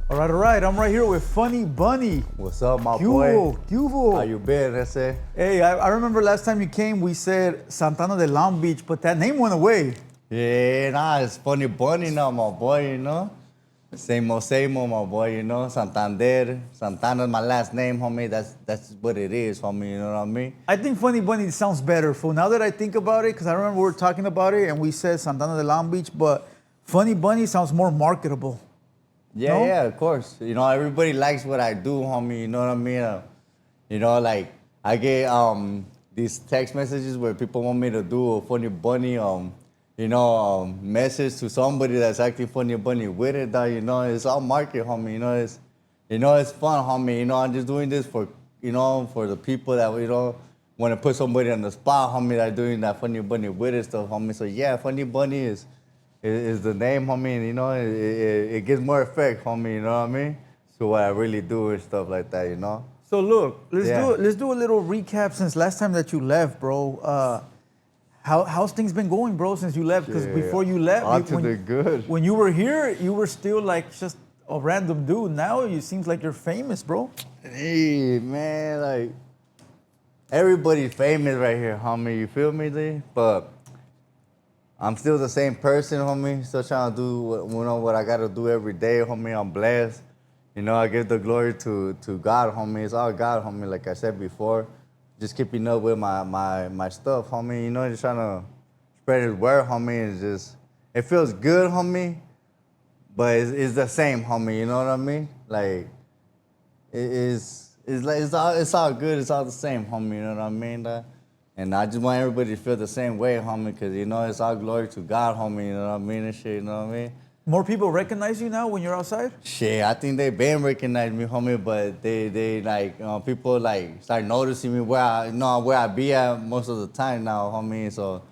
All right. I'm right here with Funny Bunny. What's up, my Cubo, boy? Cubo. How you been, ese? Hey, I remember last time you came, we said Santana de Long Beach, but that name went away. Yeah, nah, it's Funny Bunny now, my boy, you know? Same old, my boy, you know? Santander. Santana's my last name, homie. That's what it is, homie, you know what I mean? I think Funny Bunny sounds better, fool. Now that I think about it, because I remember we were talking about it and we said Santana de Long Beach, but Funny Bunny sounds more marketable. Yeah, No? yeah, of course. You know, everybody likes what I do, homie, you know what I mean? You know, like, I get these text messages where people want me to do a Funny Bunny, message to somebody that's acting Funny Bunny with it, you know, it's all market, homie, it's fun, homie, you know, I'm just doing this for, for the people that, want to put somebody on the spot, homie, that doing that Funny Bunny with it stuff, homie, so yeah, Funny Bunny is the name, homie, and, it gives more effect, homie, you know what I mean, to what I really do and stuff like that, you know. So look, Yeah. let's do a little recap since last time that you left, bro. How's things been going, bro, since you left? Because Yeah, before you left, all to the good. when you were here, you were still like just a random dude. Now it seems like you're famous, bro. Hey, man, like, everybody's famous right here, homie, you feel me, Lee? But I'm still the same person, homie, still trying to do what I gotta do every day, homie, I'm blessed. You know, I give the glory to God, homie, it's all God, homie, like I said before. Just keeping up with my stuff, homie, you know, just trying to spread his word, homie, it's just, it feels good, homie, but it's the same, homie, you know what I mean? Like, it's all good. It's all the same, homie. You know what I mean? And I just want everybody to feel the same way, homie, because, it's all glory to God, homie. You know what I mean? And shit, you know what I mean? More people recognize you now when you're outside? Shit, I think they been recognizing me, homie, but they like, people, like, start noticing me where I be at most of the time now, homie. So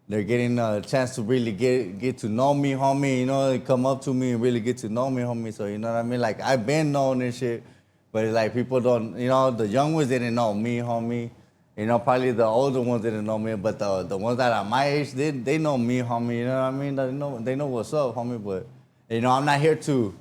they're getting a chance to really get to know me, homie. You know, they come up to me and really get to know me, homie. So, you know what I mean? Like, I've been known and shit. But it's like people don't, the young ones didn't know me, homie. You know, probably the older ones didn't know me, but the ones that are my age, they know me, homie. You know what I mean? They know what's up, homie. But, I'm not here to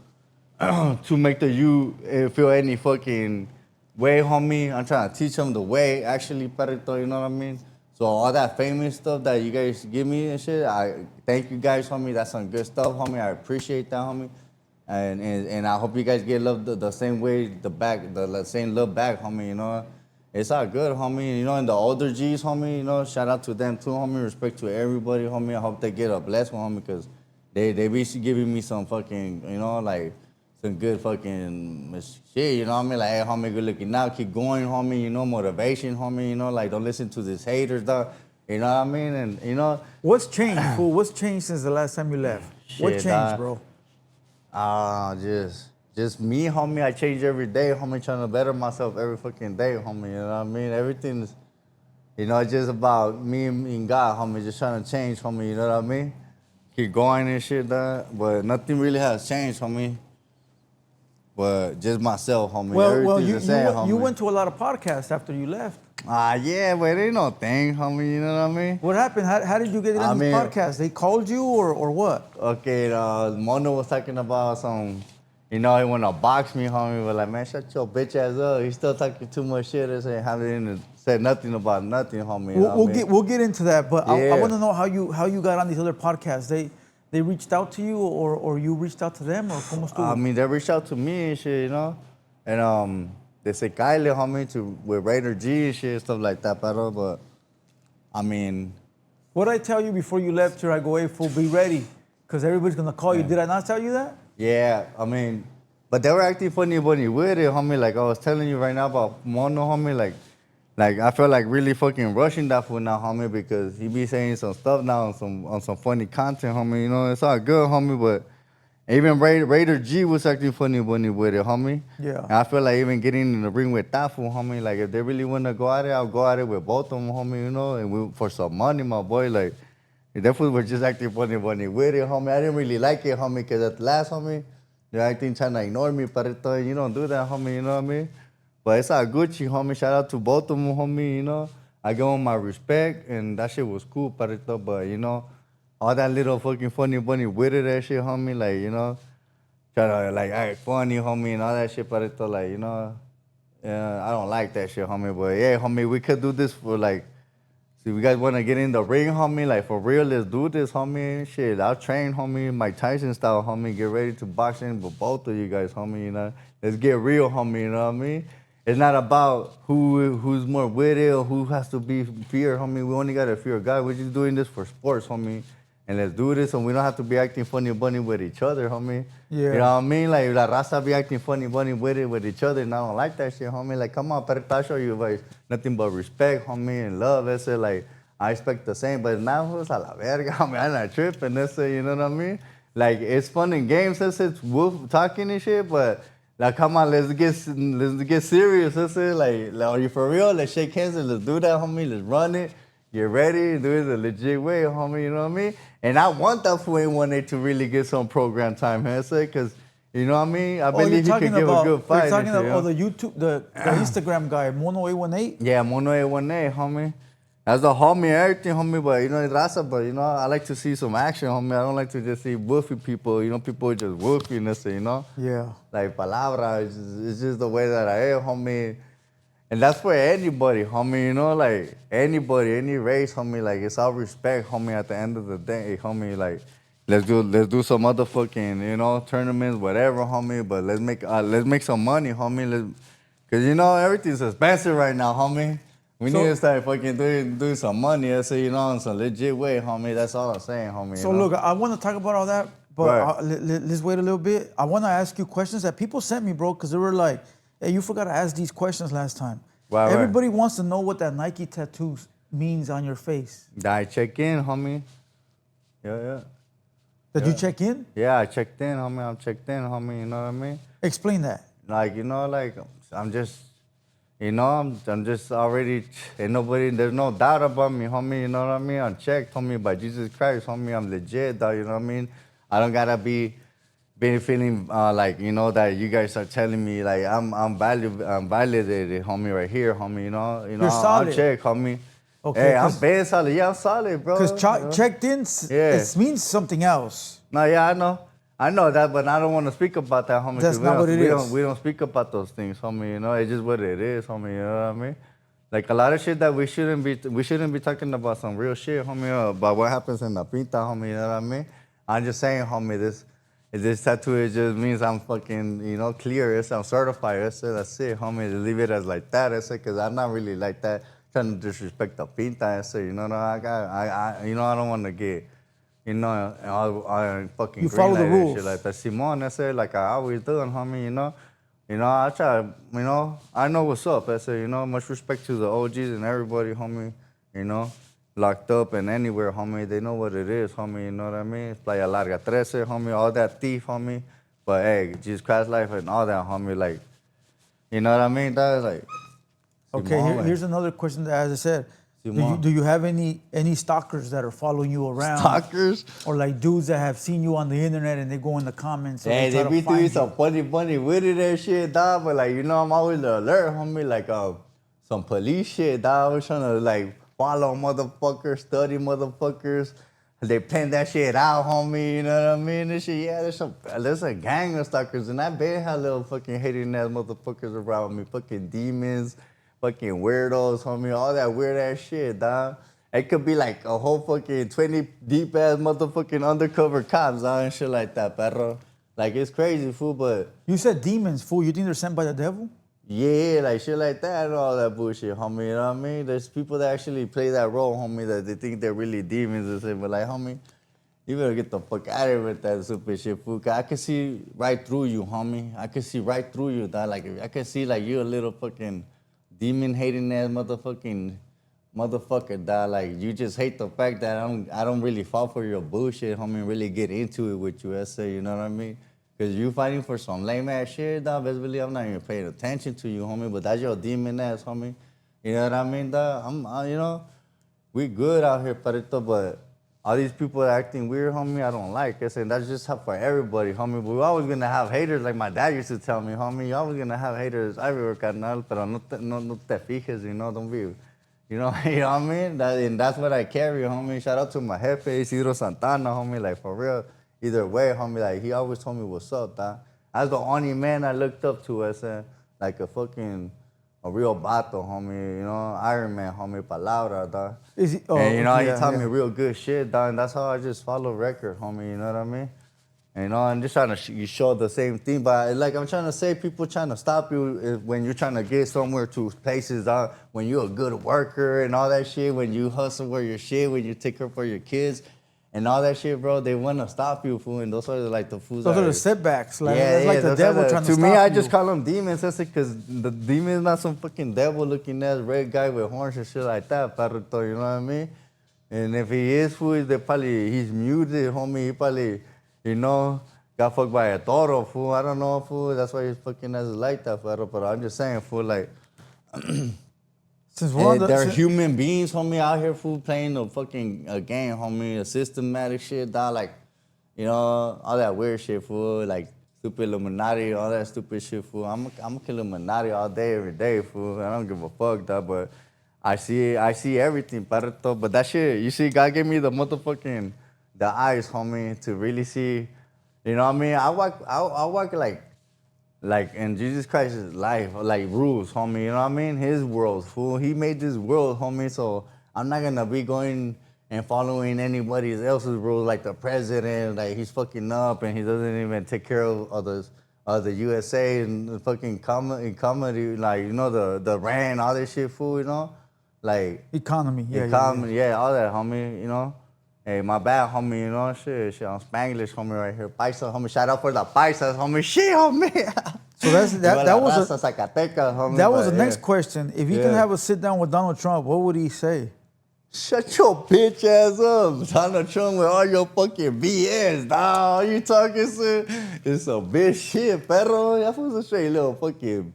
to make the you feel any fucking way, homie. I'm trying to teach them the way, actually, perrito, you know what I mean? So all that famous stuff that you guys give me and shit, I thank you guys, homie. That's some good stuff, homie. I appreciate that, homie. And I hope you guys get love the same way, the same love back, homie, you know. It's all good, homie. You know, and the older G's, homie, shout out to them too, homie. Respect to everybody, homie. I hope they get a blessed one, homie, because they be giving me some fucking, like, some good fucking shit, you know what I mean? Like, hey, homie, good looking out, keep going, homie, motivation, homie, like, don't listen to these haters, dog. You know what I mean? And, What's changed, fool? What's changed since the last time you left? What Shit, changed, bro? Just me, homie. I change every day, homie, trying to better myself every fucking day, homie. You know what I mean? Everything's, it's just about me and God, homie, just trying to change, homie, you know what I mean? Keep going and shit, dog. But nothing really has changed, homie. But just myself, homie. Well, Everything's the same, homie. you went to a lot of podcasts after you left. Yeah, but it ain't no thing, homie, you know what I mean? What happened? How did you get in these podcasts? They called you or what? Okay, Mono was talking about some, he want to box me, homie, but like, man, shut your bitch ass up. He's still talking too much shit and haven't said nothing about nothing, homie. We'll get into that, but Yeah. I want to know how you got on these other podcasts. They reached out to you or you reached out to them or cómo estuvo? I mean, they reached out to me and shit, and they say Kyle, homie, with Raider G and shit, stuff like that, but I mean. What did I tell you before you left here? I go, hey, fool, be ready, because everybody's going to call you. Did I not tell you that? Yeah, I mean, but they were acting funny with it, homie. Like I was telling you right now about Mono, homie. Like I feel like really fucking rushing that fool now, homie, because he be saying some stuff now on some funny content, homie. It's all good, homie, but even Raider G was acting funny with it, homie. Yeah. And I feel like even getting in the ring with that fool, homie. Like if they really want to go at it, I'll go at it with both of them, homie. And for some money, my boy, like. That fool was just acting funny with it, homie. I didn't really like it, homie, because at the last, homie, they're acting trying to ignore me, but you don't do that, homie, you know what I mean? But it's all Gucci, homie. Shout out to both of them, homie, I give them my respect, and that shit was cool, but all that little fucking funny with it, that shit, homie, like, try to like act funny, homie, and all that shit. But it's like, you know, I don't like that shit, homie. But yeah, homie, we could do this for like. See, we guys want to get in the ring, homie? Like, for real, let's do this, homie. Shit, I'll train, homie, Mike Tyson style, homie. Get ready to box in with both of you guys, homie, you know? Let's get real, homie, you know what I mean? It's not about who's more with it or who has to be fear, homie. We only got to fear God. We're just doing this for sports, homie. And let's do this, and we don't have to be acting funny bunny with each other, homie. Yeah. You know what I mean? Like, La Raza be acting funny bunny with each other, and I don't like that shit, homie. Like, come on, pero I'll show you, like, nothing but respect, homie, and love. That's it. Like, I expect the same, but now who's a la verga, homie? I'm not tripping, that's it, you know what I mean? Like, it's fun in games, that's it, wolf talking and shit, but, like, come on, let's get serious, that's it. Like, are you for real? Let's shake hands and let's do that, homie. Let's run it. Get ready, do it the legit way, homie, you know what I mean? And I want that for A1A to really get some program time, man, because, you know what I mean? I believe he could give a good fight. You're talking about the YouTube, the Instagram guy, Mono818? Yeah, Mono818, homie. That's the homie, everything, homie, but, you know, it's raza, but, you know, I like to see some action, homie. I don't like to just see woofy people, you know, people just woofy, you know? Yeah. Like, palabra, it's just the way that I am, homie. And that's for anybody, homie, you know, like, anybody, any race, homie, like, it's all respect, homie, at the end of the day, homie, like, let's do some motherfucking, you know, tournaments, whatever, homie, but let's make some money, homie, because, you know, everything's expensive right now, homie. We need to start fucking doing some money, so, you know, in some legit way, homie, that's all I'm saying, homie. So, look, I want to talk about all that, but let's wait a little bit. I want to ask you questions that people sent me, bro, because they were like, hey, you forgot to ask these questions last time. Everybody wants to know what that Nike tattoo means on your face. I check in, homie. Yeah. Did you check in? Yeah, I checked in, homie. I'm checked in, homie. You know what I mean? Explain that. Like, you know, like, I'm just, you know, I'm just already, there's no doubt about me, homie. You know what I mean? I'm checked, homie, by Jesus Christ, homie. I'm legit, dog. You know what I mean? I don't gotta be feeling like, you know, that you guys are telling me like I'm validated, homie, right here, homie. You know, you're solid. I'm checked, homie. Okay, hey, I'm been solid. Yeah, I'm solid, bro. Because checked in, it means something else. No, yeah, I know that, but I don't want to speak about that, homie. That's not what it is. We don't speak about those things, homie. You know, it's just what it is, homie. You know what I mean? Like a lot of shit that we shouldn't be talking about some real shit, homie. About what happens in La Pinta, homie. You know what I mean? I'm just saying, homie, this tattoo, it just means I'm fucking, you know, clear. I'm certified. That's it, homie. Just leave it as like that. Because I'm not really like that, trying to disrespect the pinta. You know, I don't want to get, you know, all fucking you green follow like the rules. Shit like that. Simon, like I always do, homie, you know. You know, I try, you know, I know what's up. You know, much respect to the OGs and everybody, homie, you know. Locked up and anywhere, homie. They know what it is, homie. You know what I mean? Playa Larga 13, homie. All that thief, homie. But hey, Jesus Christ life and all that, homie. Like, you know what I mean? That's like. Okay, here's another question that, as I said, do you have any stalkers that are following you around? Stalkers? Or like dudes that have seen you on the internet and they go in the comments. Yeah, they be doing some funny with it and shit, dog. But like, you know, I'm always alert, homie. Like some police shit, dog. I was trying to like follow motherfuckers, study motherfuckers. They plan that shit out, homie, you know what I mean? And shit, yeah, there's a gang of stalkers, and I bet had little fucking hating ass motherfuckers around me, fucking demons, fucking weirdos, homie, all that weird ass shit, dog. It could be like a whole fucking 20 deep ass motherfucking undercover cops, dog, and shit like that, perro. Like, it's crazy, fool, but. You said demons, fool. You think they're sent by the devil? Yeah, like shit like that and all that bullshit, homie. You know what I mean? There's people that actually play that role, homie, that they think they're really demons and shit. But like, homie, you better get the fuck out of here with that stupid shit, fool. Cause I can see right through you, homie. I can see right through you, dog. Like, I can see like you a little fucking demon-hating ass motherfucker, dog. Like, you just hate the fact that I don't really fall for your bullshit, homie, really get into it with you, you know what I mean? Because you fighting for some lame ass shit, dog. Best believe I'm not even paying attention to you, homie. But that's your demon ass, homie. You know what I mean, dog? You know, we good out here, Parito, but all these people acting weird, homie, I don't like. I said, that's just for everybody, homie. But we're always gonna have haters, like my dad used to tell me, homie. You're always gonna have haters everywhere, carnal. Pero no te fijes, you know, don't be, you know what I mean? And that's what I carry, homie. Shout out to my jefe, Isidro Santana, homie, like for real. either way, homie. Like, he always told me what's up, dog. That's the only man I looked up to as like a real vato, homie. You know, Iron Man, homie, palabra, dog. Is he? Oh, And, you know, yeah, he taught me real good shit, dog. And that's how I just follow record, homie. You know what I mean? And, you know, I'm just trying to you show the same thing. But, like, I'm trying to say, people trying to stop you when you're trying to get somewhere to places, dog. When you're a good worker and all that shit. When you hustle for your shit. When you take care for your kids. And all that shit, bro, they want to stop you, fool. And those are like the fools. Those are the setbacks. Like, yeah, that's like the devil trying to stop you. To me, I just call them demons. That's it, because the demon is not some fucking devil-looking ass red guy with horns and shit like that, Paruto, you know what I mean? And if he is, fool, he's muted, homie. He probably, you know, got fucked by a toro, fool. I don't know, fool. That's why his fucking ass is like that, Paruto. But I'm just saying, fool, like... They're human beings, homie, out here, fool, playing a fucking game, homie, a systematic shit, dog, like, you know, all that weird shit, fool, like stupid Illuminati, all that stupid shit, fool. I'm a kill Illuminati all day, every day, fool. I don't give a fuck, dog, but I see everything, Paruto. But that shit, you see, God gave me the eyes, homie, to really see, you know what I mean? I walk like in Jesus Christ's life, like rules, homie, you know what I mean? His world, fool. He made this world, homie, so I'm not gonna be going and following anybody else's rules, like the president, like he's fucking up and he doesn't even take care of the USA and the fucking comedy, like, you know, the rent, all this shit, fool, you know? Like... Economy, yeah, all that, homie, you know? Hey, my bad, homie, you know, shit, I'm Spanglish, homie, right here. Paisa, homie, shout out for the paisas, homie, shit, homie. So that was the next question. If you can have a sit down with Donald Trump, what would he say? Shut your bitch ass up, Donald Trump, with all your fucking BS, dog. All you talking shit? It's some bitch shit, perro. That was a straight little fucking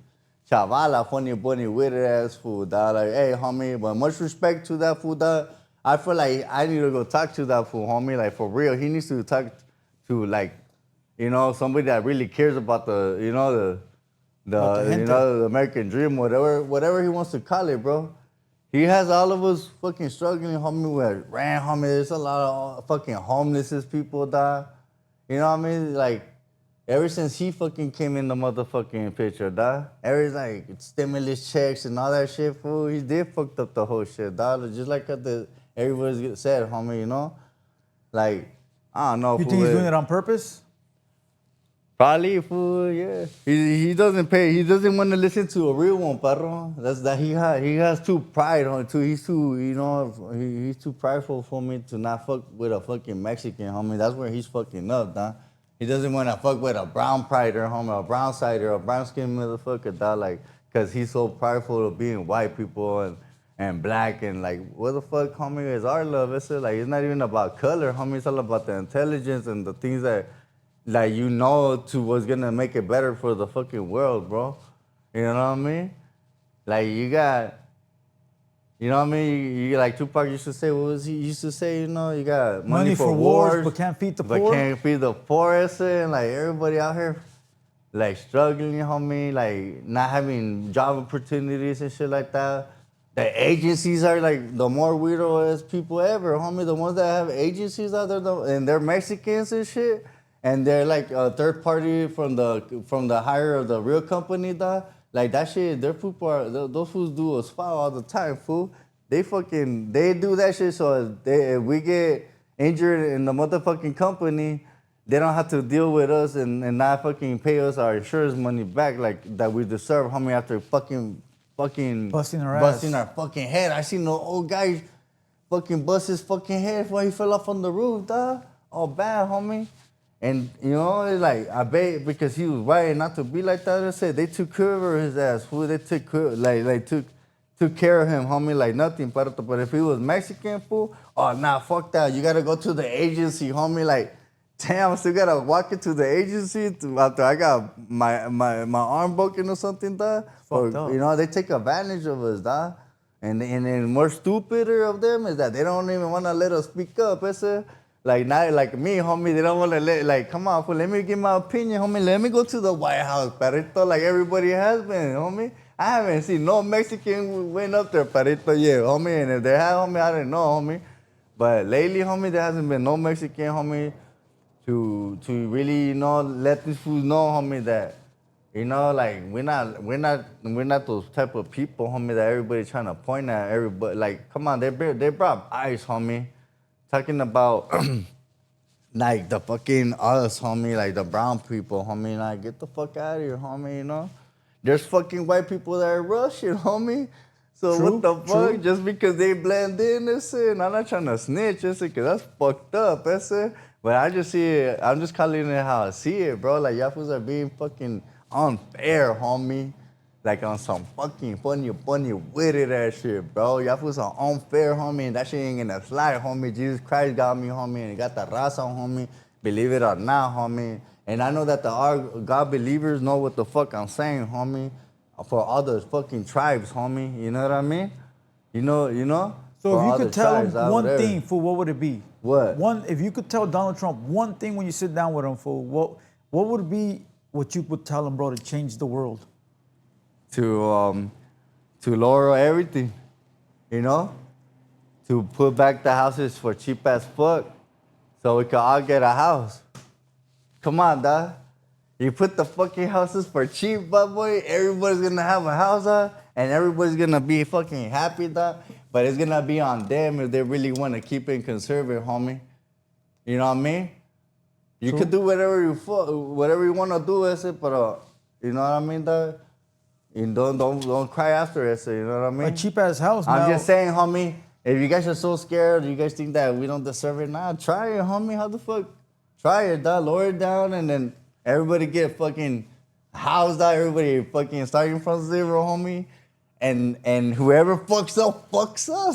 chavala, funny bunny, weird ass fool, dog. Like, hey, homie, but much respect to that fool, dog. I feel like I need to go talk to that fool, homie. Like, for real, he needs to talk to, like, you know, somebody that really cares about the American dream, whatever he wants to call it, bro. He has all of us fucking struggling, homie, with rent, homie. There's a lot of fucking homeless people, dog. You know what I mean? Like, ever since he fucking came in the motherfucking picture, dog. Like, stimulus checks and all that shit, fool. He did fucked up the whole shit, dog. Just like everybody said, homie, you know? Like, I don't know. You think he's doing it on purpose? Probably, fool, yeah. He doesn't pay. He doesn't want to listen to a real one, perro. That's that he has too pride on it, too. He's too, you know, he's too prideful for me to not fuck with a fucking Mexican, homie. That's where he's fucking up, dog. He doesn't want to fuck with a brown prider, homie, a brown sider, a brown skin motherfucker, dog. Like, cause he's so prideful of being white people and black and like, what the fuck, homie, is our love? It's like, it's not even about color, homie. It's all about the intelligence and the things that, like, you know, to what's gonna make it better for the fucking world, bro. You know what I mean? Like, you got, you know what I mean? You like Tupac used to say, what was he used to say? You know, you got money for wars, but can't feed the poor. But can't feed the poor, and like everybody out here, like struggling, homie, like not having job opportunities and shit like that. The agencies are like the more weirdo ass people ever, homie. The ones that have agencies out there, and they're Mexicans and shit. And they're like a third party from the hire of the real company, dog. Like that shit, those fools do a spot all the time, fool. They do that shit so if we get injured in the motherfucking company, they don't have to deal with us and not fucking pay us our insurance money back like that we deserve, homie, after fucking busting our fucking head. I seen the old guy fucking bust his fucking head while he fell off on the roof, dog. All bad, homie. And, you know, it's like, I bet because he was white not to be like that, I said, they took care of his ass, fool. They took care of him, homie, like nothing. But if he was Mexican, fool, oh, nah, fuck that. You got to go to the agency, homie. Like, damn, I still got to walk into the agency after I got my arm broken or something, dog. Or, you know, they take advantage of us, dog. And then more stupider of them is that they don't even want to let us speak up, ese. Like, not like me, homie, they don't want to like, come on, fool, let me give my opinion, homie. Let me go to the White House, perrito, like everybody has been, homie. I haven't seen no Mexican went up there, perrito, yet, homie. And if they have, homie, I don't know, homie. But lately, homie, there hasn't been no Mexican, homie, to really, you know, let these fools know, homie, that, you know, like we're not those type of people, homie, that everybody's trying to point at everybody. Like, come on, they brought ice, homie, talking about like the fucking us, homie, like the brown people, homie, like get the fuck out of here, homie, you know. There's fucking white people that are Russian, homie. So True, what the fuck? true. Just because they blend in, that's it. And I'm not trying to snitch, that's it, because that's fucked up, that's it. But I just see it, I'm just calling it how I see it, bro. Like, y'all fools are being fucking unfair, homie. Like, on some fucking funny, witty ass shit, bro. Y'all fools are unfair, homie, and that shit ain't gonna fly, homie. Jesus Christ got me, homie, and he got the raza, homie. Believe it or not, homie. And I know that our God believers know what the fuck I'm saying, homie. For all the fucking tribes, homie. You know what I mean? You know? So For if you all could the tell tribes him out one there. thing, fool, what would it be? What? If you could tell Donald Trump one thing when you sit down with him, fool, what would it be what you would tell him, bro, to change the world? To lower everything, you know? To put back the houses for cheap as fuck so we can all get a house. Come on, dog. You put the fucking houses for cheap, boy, everybody's gonna have a house, and everybody's gonna be fucking happy, dog. But it's gonna be on them if they really wanna keep it conservative, homie. You know what I mean? You True. could do whatever you wanna do, but you know what I mean, dog? You don't cry after it, you know what I mean? A cheap ass house, I'm now. just saying, homie, if you guys are so scared, you guys think that we don't deserve it, nah, try it, homie. How the fuck? Try it, dog. Lower it down, and then everybody get fucking housed out. Everybody fucking starting from zero, homie. And whoever fucks up.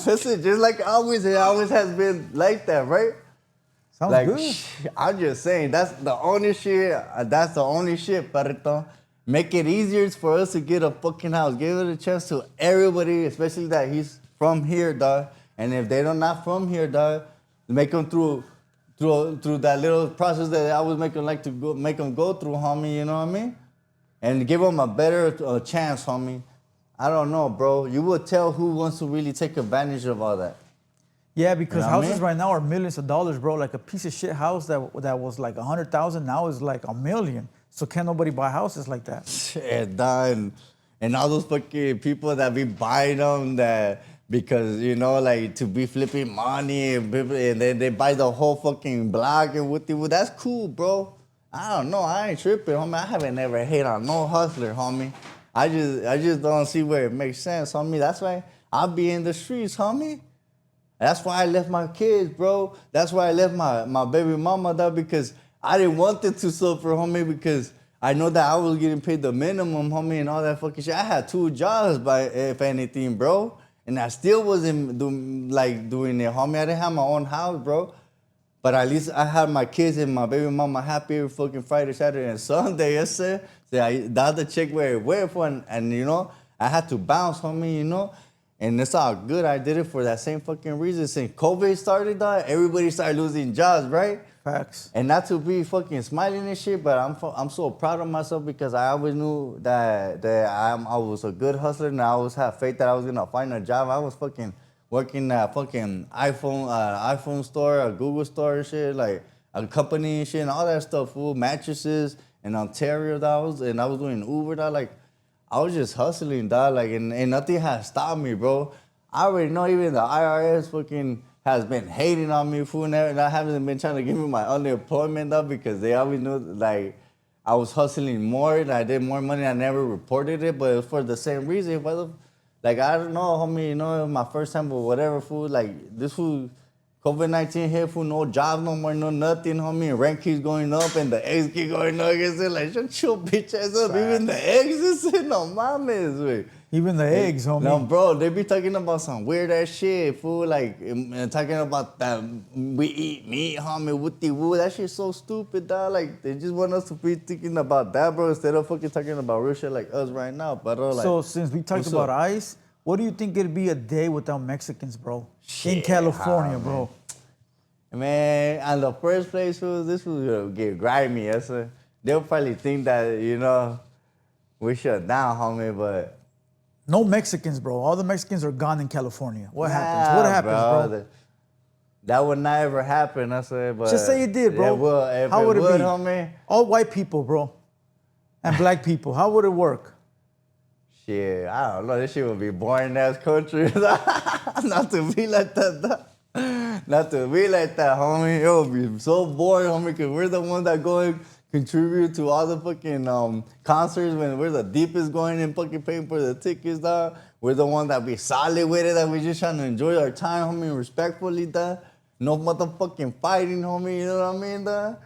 That's it. Just like always, it always has been like that, right? Sounds Like, good. I'm just saying, that's the only shit, Parito. Make it easier for us to get a fucking house. Give it a chance to everybody, especially that he's from here, dog. And if they're not from here, dog, make them through that little process that I was make them go through, homie, you know what I mean? And give them a better chance, homie. I don't know, bro. You will tell who wants to really take advantage of all that. Yeah, because You know what I houses mean? right now are millions of dollars, bro. Like a piece of shit house that was like 100,000 now is like $1 million. So can't nobody buy houses like that. Shit, done. And all those fucking people that be buying them that because, you know, like to be flipping money and then they buy the whole fucking block and what that's cool, bro. I don't know. I ain't tripping, homie. I haven't ever hate on no hustler, homie. I just don't see where it makes sense, homie. That's why I'll be in the streets, homie. That's why I left my kids, bro. That's why I left my baby mama, though, because I didn't want them to suffer, homie, because I know that I was getting paid the minimum, homie, and all that fucking shit. I had 2 jobs, if anything, bro. And I still wasn't doing it, homie. I didn't have my own house, bro. But at least I had my kids and my baby mama happy every fucking Friday, Saturday, and Sunday, yes, sir. So the other check where it went for, and, you know, I had to bounce, homie, you know. And it's all good. I did it for that same fucking reason. Since COVID started, dog, everybody started losing jobs, right? Facts. And not to be fucking smiling and shit, but I'm so proud of myself because I always knew that I was a good hustler and I always had faith that I was gonna find a job. I was fucking working at fucking iPhone store, a Google store and shit, like a company and shit and all that stuff, fool, mattresses in Ontario, and I was doing Uber, dog, like I was just hustling, dog, like and nothing has stopped me, bro. I already know even the IRS fucking has been hating on me, fool, and I haven't been trying to give me my unemployment, though, because they always knew, like, I was hustling more, and I did more money, I never reported it, but it was for the same reason, like, I don't know, homie, you know, my first time or whatever, fool, like, this fool, COVID-19 hit, fool, no job no more, no nothing, homie, and rent keeps going up, and the eggs keep going up, like, shut your bitch ass up, even the eggs is no mames, wey. Even the eggs, homie. No, bro, they be talking about some weird ass shit, fool. Like, talking about that we eat meat, homie, wooty woo. That shit's so stupid, dog. Like, they just want us to be thinking about that, bro, instead of fucking talking about real shit like us right now. But, like, so, since we talked about ICE, what do you think it'd be a day without Mexicans, bro? Shit, in California, bro. Man, on the first place, fool, this was gonna get grimy, yes, sir. They'll probably think that, you know, we shut down, homie, but. No Mexicans, bro. All the Mexicans are gone in California. What happens? What happens, bro? that would not ever happen. I said, but just say it did, bro. It will. If how it would it be, homie? All white people, bro, and black people. How would it work? Shit, I don't know. This shit would be boring ass country. Not to be like that. Not to be like that, homie. It would be so boring, homie, because we're the ones that go and contribute to all the fucking concerts when we're the deepest going and fucking paying for the tickets, dog. We're the ones that be solid with it, that we just trying to enjoy our time, homie, respectfully, dog. No motherfucking fighting, homie, you know what I mean, dog?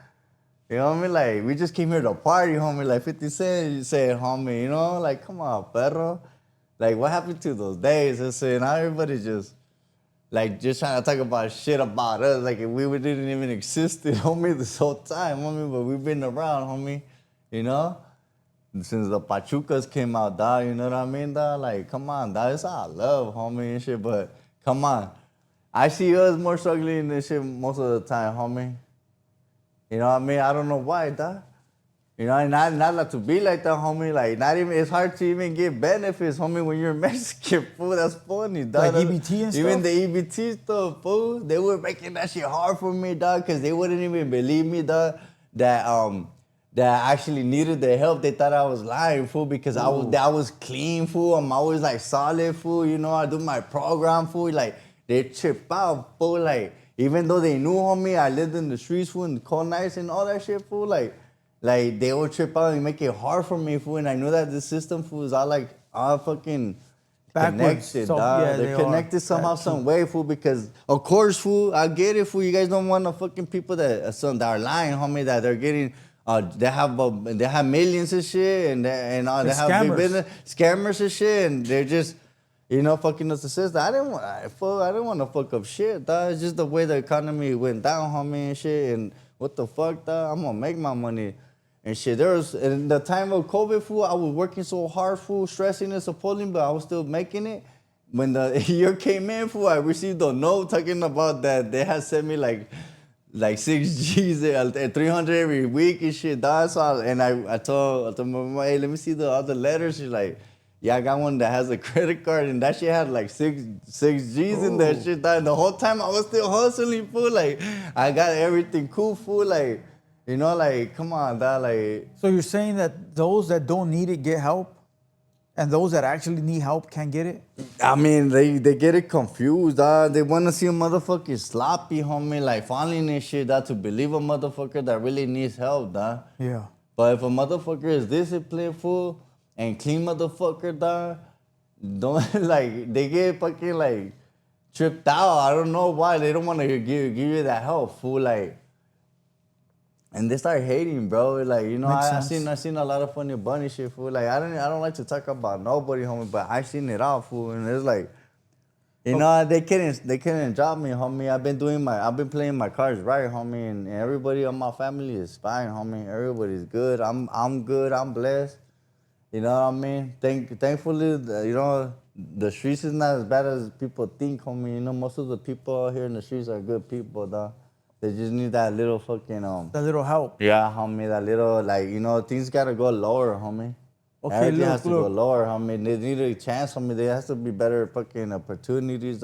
You know what I mean? Like, we just came here to party, homie. Like 50 Cent, you say, homie, you know? Like, come on, perro. Like, what happened to those days? I said, now everybody just, like, just trying to talk about shit about us. Like, we didn't even exist, homie, this whole time, homie. But we've been around, homie, you know? Since the Pachucas came out, dog, you know what I mean, dog? Like, come on, dog. It's all love, homie, and shit. But, come on. I see us more struggling in this shit most of the time, homie. You know what I mean? I don't know why, dog. You know, and not like to be like that, homie. Like, not even, it's hard to even get benefits, homie, when you're Mexican, fool. That's funny, dog. Like EBT and stuff? Even the EBT stuff, fool. They were making that shit hard for me, dog, because they wouldn't even believe me, dog, that I actually needed the help. They thought I was lying, fool, because I was clean, fool. I'm always, like, solid, fool. You know, I do my program, fool. Like, they trip out, fool, like, even though they knew, homie, I lived in the streets, fool, and cold nights and all that shit, fool. Like they would trip out and make it hard for me, fool. And I knew that the system, fool, is all fucking Backwards. connected, So, dog. yeah, They're connected somehow, some way, fool. Because of course, fool, I get it, fool. You guys don't want the fucking people that are lying, homie, that they're getting. They have millions of shit, and they have big business scammers and shit, and they're just. You know, fucking us the system. I didn't want to fuck up shit, dog. It's just the way the economy went down, homie, and shit. And what the fuck, dog? I'm gonna make my money and shit. There was, in the time of COVID, fool, I was working so hard, fool, stressing and supporting, but I was still making it. When the year came in, fool, I received a note talking about that they had sent me like 6 G's, 300 every week and shit, dog. So I told my mom, hey, let me see all the letters. She's like, yeah, I got one that has a credit card, and that shit had like six G's in that shit. Dog. And the whole time I was still hustling, fool. Like, I got everything cool, fool. Like, you know, like, come on, dog. Like, so you're saying that those that don't need it get help, and those that actually need help can't get it? I mean, they get it confused, dog. They want to see a motherfucker sloppy, homie, like falling and shit, dog, to believe a motherfucker that really needs help, dog. Yeah. But if a motherfucker is disciplined, fool, and clean motherfucker, dog, don't, like, they get fucking, like, tripped out. I don't know why. They don't want to give you that help, fool, like, and they start hating, bro. Like, you know, I seen a lot of funny bunny shit, fool. Like, I don't like to talk about nobody, homie, but I seen it all, fool, and it's like, you know, they couldn't drop me, homie. I've been playing my cards right, homie, and everybody on my family is fine, homie. Everybody's good. I'm good. I'm blessed. You know what I mean? Thankfully, you know, the streets is not as bad as people think, homie. You know, most of the people out here in the streets are good people, dog. They just need that little fucking that little help. Yeah, homie. That little, like, you know, things gotta go lower, homie. Okay, everything has to go lower, homie. They need a chance, homie. There has to be better fucking opportunities.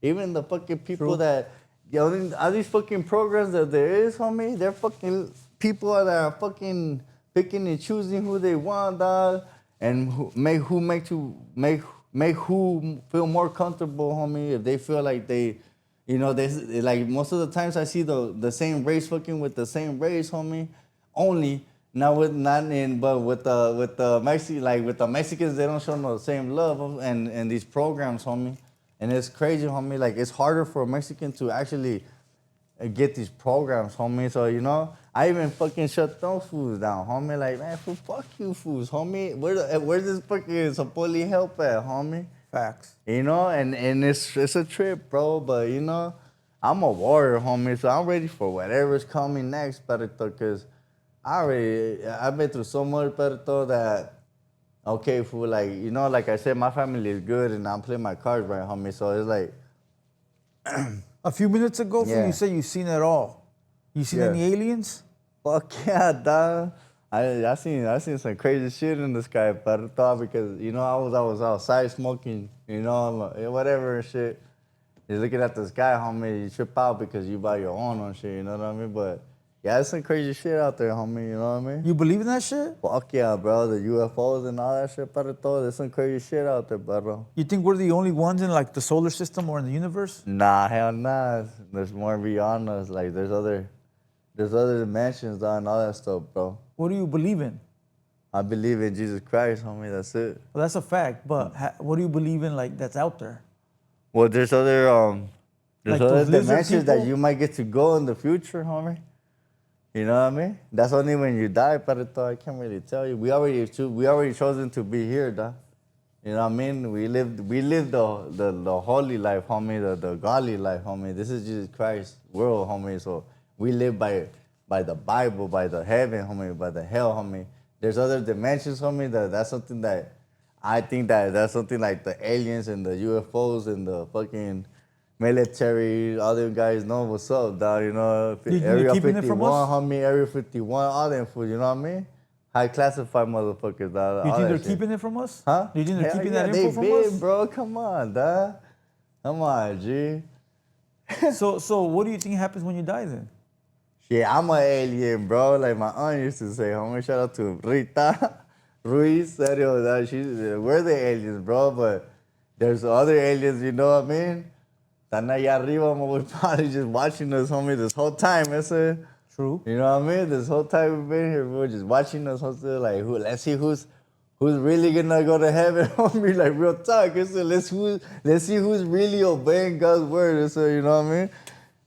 Even the fucking people that, you know, all these fucking programs that there is, homie, they're fucking people that are fucking picking and choosing who they want, dog, and make who feel more comfortable, homie. If they feel like they, you know, they like most of the times I see the same race fucking with the same race, homie. Only not with the Mexicans, they don't show no same love and these programs, homie. And it's crazy, homie. Like, it's harder for a Mexican to actually get these programs, homie. So, you know, I even fucking shut those fools down, homie. Like, man, fuck you fools, homie. Where's this fucking supposedly help at, homie? Facts. You know, and it's a trip, bro. But, you know, I'm a warrior, homie. So I'm ready for whatever's coming next, Perito, because I've been through so much, Perito, that, okay, fool, like, you know, like I said, my family is good and I'm playing my cards right, homie. So it's like, a few minutes ago, yeah. You said you've seen it all. You seen any aliens? Fuck yeah, dog. I seen some crazy shit in the sky, Perito, because, you know, I was outside smoking, you know, whatever and shit. you're looking at the sky, homie, you trip out because you buy your own and shit, you know what I mean? But yeah, there's some crazy shit out there, homie, you know what I mean? You believe in that shit? Fuck yeah, bro. The UFOs and all that shit, todo. There's some crazy shit out there, bro. You think we're the only ones in like the solar system or in the universe? Nah, hell nah. There's more beyond us. Like there's other dimensions and all that stuff, bro. What do you believe in? I believe in Jesus Christ, homie. That's it. Well, that's a fact. But what do you believe in like that's out there? Well, there's other Like other those lizard dimensions that people? you might get to go in the future, homie. You know what I mean? That's only when you die, Parito. I can't really tell you. We already chosen to be here, dog. You know what I mean? We lived the holy life, homie, the godly life, homie. This is Jesus Christ's world, homie. So we live by the Bible, by the heaven, homie, by the hell, homie. There's other dimensions, homie. That's something that I think that's something like the aliens and the UFOs and the fucking military, all them guys know what's up, dog. You know, Area 51, homie, Area 51, all them fools. You know what I mean? High classified motherfuckers, dog. You think they're keeping it from us? Huh? You think they're keeping that they info from big, us? bro. Come on, dog. Come on, G. So what do you think happens when you die then? Shit, I'm an alien, bro. Like my aunt used to say, homie, shout out to Rita Ruiz. We're the aliens, bro. But there's other aliens, you know what I mean? Están allá arriba, we're probably just watching us, homie, this whole time, ese. True. You know what I mean? This whole time we've been here, we're just watching us, homie, like, let's see who's really gonna go to heaven, homie, like, real talk. Let's see who's really obeying God's word, you know what I mean?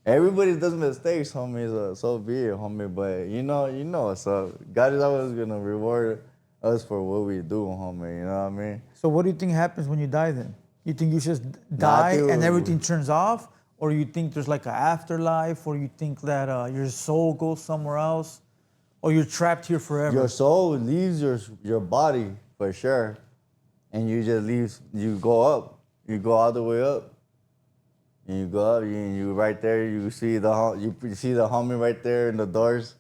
Everybody does mistakes, homie, so be it, homie, but you know, so God is always gonna reward us for what we do, homie, you know what I mean? So what do you think happens when you die then? You think you just die and everything turns off? Or you think there's like an afterlife? Or you think that your soul goes somewhere else? Or you're trapped here forever? Your soul leaves your body for sure. And you go up. You go all the way up. And you go up, and you right there, you see the homie right there in the doors.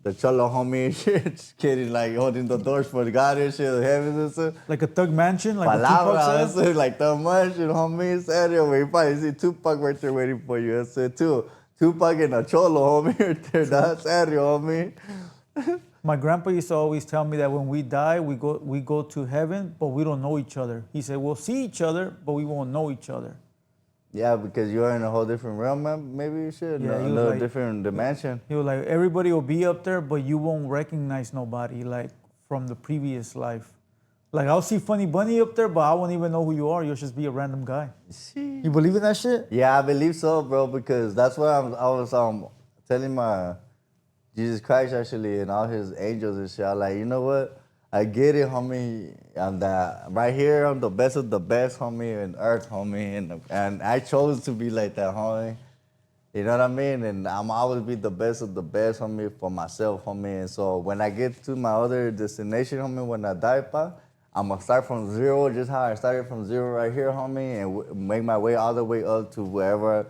The cholo homie and shit, just kidding, like holding the doors for God and shit, the heavens and stuff. Like a Thug Mansion, like Palabra, a Tupac says? like Thug Mansion, homie, serio, you probably see Tupac right there waiting for you, that's it too. Tupac and a cholo, homie, right there, that's serio, homie. My grandpa used to always tell me that when we die, we go to heaven, but we don't know each other. He said, we'll see each other, but we won't know each other. Yeah, because you're in a whole different realm, man. Maybe you should. Yeah, another like, different dimension. He was like, everybody will be up there, but you won't recognize nobody, like, from the previous life. Like, I'll see Funny Bunny up there, but I won't even know who you are. You'll just be a random guy. See? You believe in that shit? Yeah, I believe so, bro, because that's what I was telling my Jesus Christ, actually, and all his angels and shit. I'm like, you know what? I get it, homie. Right here, I'm the best of the best, homie, on earth, homie. And I chose to be like that, homie. You know what I mean? And I'm always be the best of the best, homie, for myself, homie. And so when I get to my other destination, homie, when I die, I'm going to start from zero, just how I started from zero right here, homie, and make my way all the way up to wherever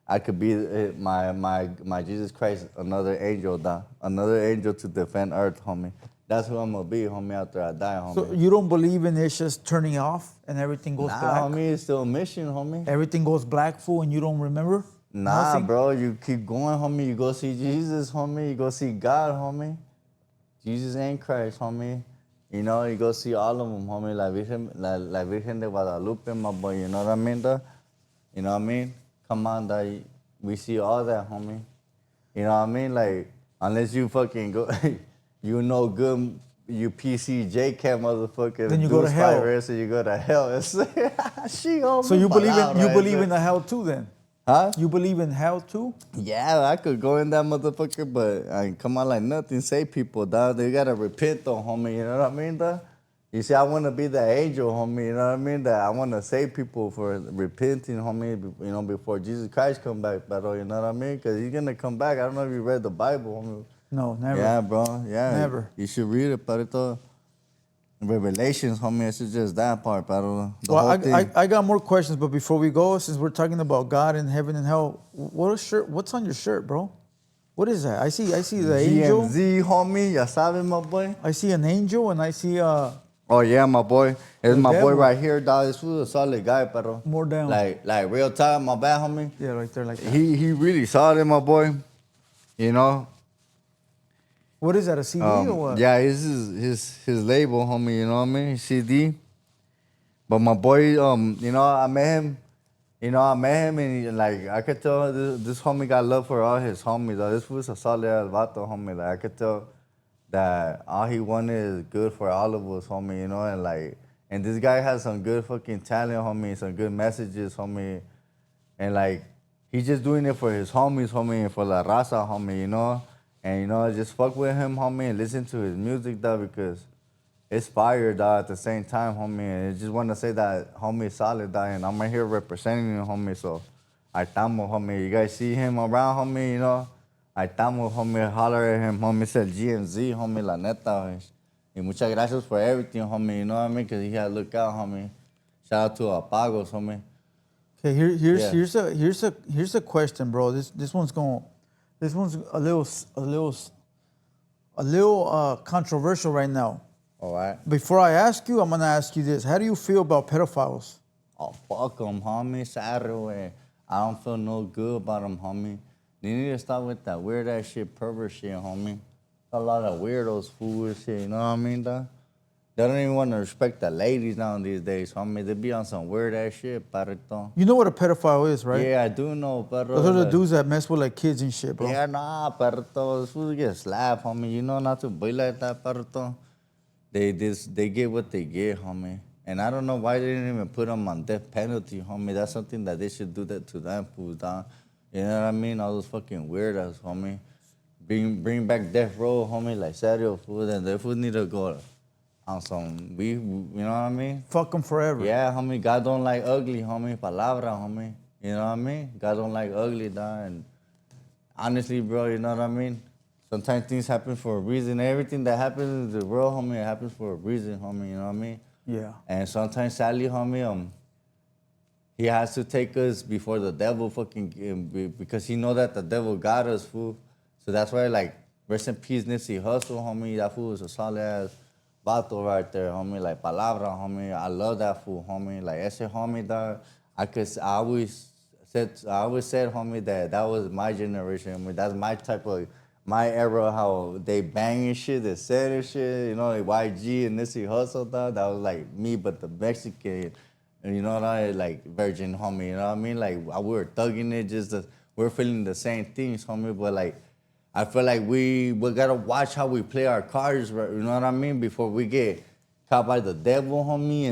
I could be my Jesus Christ, another angel to defend earth, homie. That's who I'm going to be, homie, after I die, homie. So you don't believe in it's just turning off and everything goes black? Nah, homie, it's still a mission, homie. Everything goes black, fool, and you don't remember? Nah, nothing? Bro, you keep going, homie. You go see Jesus, homie. You go see God, homie. Jesus and Christ, homie. You know, you go see all of them, homie. La Virgen de Guadalupe, my boy. You know what I mean, though? You know what I mean? Come on, dog. We see all that, homie. You know what I mean? Like, unless you fucking go... You know good, you PCJ cat motherfucker. Then you go to hell. So you go to hell. So you believe in the hell too then? Huh? You believe in hell too? Yeah, I could go in that motherfucker, but I come out like nothing. Save people, dog. They gotta repent though, homie. You know what I mean, dog? You see, I want to be the angel, homie. You know what I mean? That I want to save people for repenting, homie. You know, before Jesus Christ come back, but you know what I mean? Because he's gonna come back. I don't know if you read the Bible, homie. No, never. Yeah, bro. Yeah. Never. You should read it, Parito. Revelations, homie. It's just that part, Parito. I got more questions, but before we go, since we're talking about God and heaven and hell, what's on your shirt, bro? What is that? I see the angel. GMZ, homie. Ya sabes, my boy. I see an angel and I see a Oh yeah, my boy. It's The my boy devil. right here, dog. This was a solid guy, pero. More down. Like real time, my bad, homie. Yeah, right there like that. He really solid, my boy. You know. What is that, a CD or what? Yeah, this is his label, homie. You know what I mean? CD. But my boy, you know, I met him. You know, I met him, and like I could tell this homie got love for all his homies. This was a solid ass vato, homie. Like I could tell that all he wanted is good for all of us, homie. You know, and like, and this guy has some good fucking talent, homie. Some good messages, homie. And like, he's just doing it for his homies, homie, and for La Raza, homie. You know, and you know, just fuck with him, homie, and listen to his music, though, because it's fire, dog, at the same time, homie. And I just want to say that homie is solid, dog, and I'm right here representing him, homie. So, I tamo, homie. You guys see him around, homie, you know? I tamo, homie. Holler at him, homie. It's el GMZ, homie, la neta. Y muchas gracias for everything, homie. You know what I mean? Because he had to look out, homie. Shout out to Apagos, homie. Okay, here's a question, bro. This one's a little controversial right now. All right. Before I ask you, I'm gonna ask you this: how do you feel about pedophiles? Oh, fuck them, homie. Sorry, I don't feel no good about them, homie. They need to stop with that weird ass shit, pervert shit, homie. A lot of weirdos, fools, shit, you know what I mean, dog? They don't even want to respect the ladies now these days, homie. They be on some weird ass shit, parito. You know what a pedophile is, right? Yeah, I do know, pero. Those are the dudes that mess with like kids and shit, bro. Yeah, nah, parito. Those fools get slapped, homie. You know not to be like that, parito. They get what they get, homie. And I don't know why they didn't even put them on death penalty, homie. That's something that they should do that to them fools, dog. You know what I mean? All those fucking weirdos, homie. Bring back death row, homie, like serio food, and the food need to go on some you know what I mean? Fuck them forever. Yeah, homie. God don't like ugly, homie. Palabra, homie. You know what I mean? God don't like ugly, dog. And honestly, bro, you know what I mean? Sometimes things happen for a reason. Everything that happens in the world, homie, it happens for a reason, homie. You know what I mean? Yeah. And sometimes, sadly, homie, he has to take us before the devil fucking, because he know that the devil got us, fool. So that's why, like, rest in peace, Nipsey Hussle, homie. That fool was a solid ass vato right there, homie. Like, palabra, homie. I love that fool, homie. Like, ese homie, dog. I always said, homie, that was my generation. I mean, that's my type of, my era, how they banging shit, they said and shit, you know, like YG and Nipsey Hussle, dog. That was like me, but the Mexican, and you know what I mean? Like virgin, homie, you know what I mean? Like we were thugging it, we're feeling the same things, homie, but like, I feel like we gotta watch how we play our cards, right? You know what I mean? Before we get caught by the devil, homie,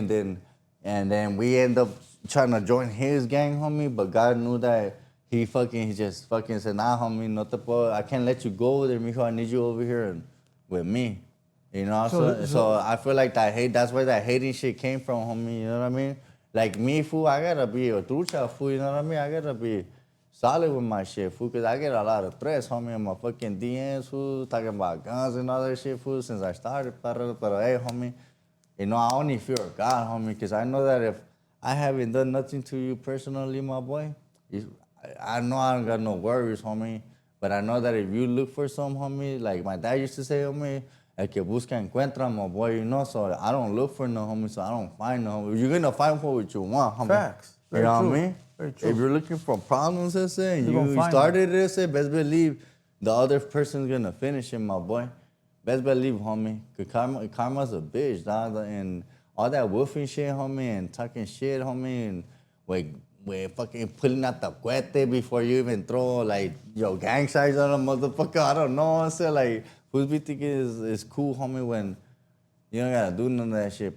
and then we end up trying to join his gang, homie, but God knew that he just fucking said, nah, homie, no te puedo, I can't let you go there, mijo. I need you over here with me. You know? So I feel like that's where that hating shit came from, homie. You know what I mean? Like me, fool, I gotta be a trucha, fool. You know what I mean? I gotta be solid with my shit, fool, because I get a lot of threats, homie, on my fucking DMs, fool, talking about guns and all that shit, fool, since I started. But hey, homie, you know, I only fear God, homie, because I know that if I haven't done nothing to you personally, my boy, I know I don't got no worries, homie. But I know that if you look for some, homie, like my dad used to say, homie, el que busca encuentra, my boy, you know. So I don't look for no homie, so I don't find no homie. You're gonna find for what you want, homie. Facts. You know true. what I mean? Very true. If you're looking for problems, and you started it, best believe the other person's gonna finish it, my boy. Best believe, homie. Cause karma's a bitch, dog, and all that woofing shit, homie, and talking shit, homie, and we're fucking pulling out the cuete before you even throw, like, your gang signs on a motherfucker. I don't know. I said, like, who's be thinking is cool, homie, when you don't gotta do none of that shit.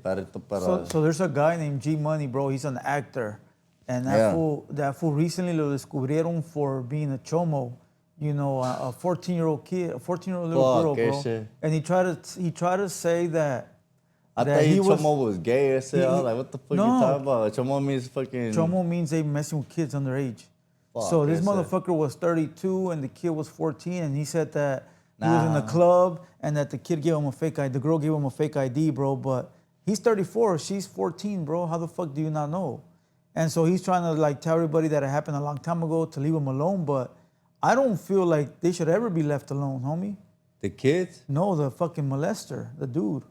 So there's a guy named G Money, bro. He's an actor. And that fool recently lo descubrieron for being a chomo. You know, a 14-year-old kid, a 14-year-old little girl, bro. Shit. And he tried to say that I thought chomo was gay. I said, I was like, what the fuck you talking about? Chomo means fucking... Chomo means they messing with kids underage. So this motherfucker was 32 and the kid was 14, and he said that he was in the club and that the kid gave him a fake ID. The girl gave him a fake ID, bro. But he's 34, she's 14, bro. How the fuck do you not know? And so he's trying to like tell everybody that it happened a long time ago to leave him alone. But I don't feel like they should ever be left alone, homie. The kids? No, the fucking molester, the dude.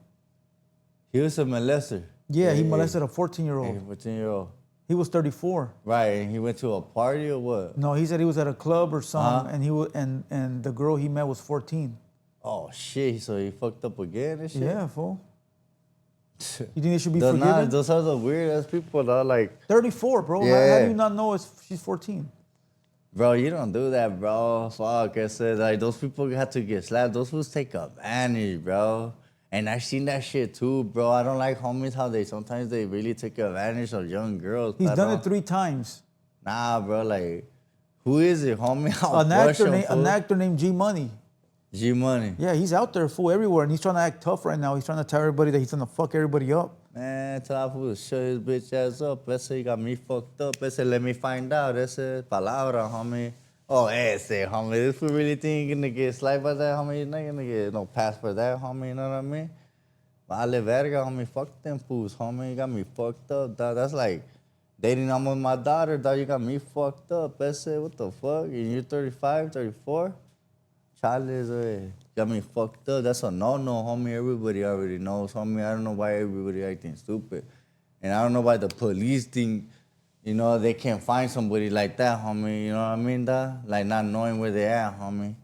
He was a molester. Yeah, he molested a 14-year-old. 14-year-old. He was 34. Right, and he went to a party or what? No, he said he was at a club or something, and he was, and the girl he met was 14. Oh shit! So he fucked up again and shit. Yeah, fool. You think they should be forgiven? Those are the weird ass people that are like 34, bro. Yeah. How do you not know she's 14? Bro, you don't do that, bro. Fuck, I said, like, those people have to get slapped. Those fools take advantage, bro. And I've seen that shit too, bro. I don't like homies how sometimes they really take advantage of young girls. He's done it 3 times. Nah, bro, like, who is it, homie? An actor named G Money. G Money. Yeah, he's out there, fool, everywhere, and he's trying to act tough right now. He's trying to tell everybody that he's gonna fuck everybody up. Man, tell that fool to shut his bitch ass up. Ese he got me fucked up. Ese let me find out. Ese palabra, homie. Oh, ese, homie. This fool really think you're gonna get slapped by that, homie? You're not gonna get no pass for that, homie. You know what I mean? Vale verga, homie. Fuck them fools, homie. You got me fucked up, dog. That's like dating almost my daughter, dog. You got me fucked up. Ese, what the fuck? And you're 35, 34? Charles, got me fucked up. That's a no-no, homie. Everybody already knows, homie. I don't know why everybody acting stupid. And I don't know why the police think, you know, they can't find somebody like that, homie. You know what I mean, dog? Like not knowing where they at, homie.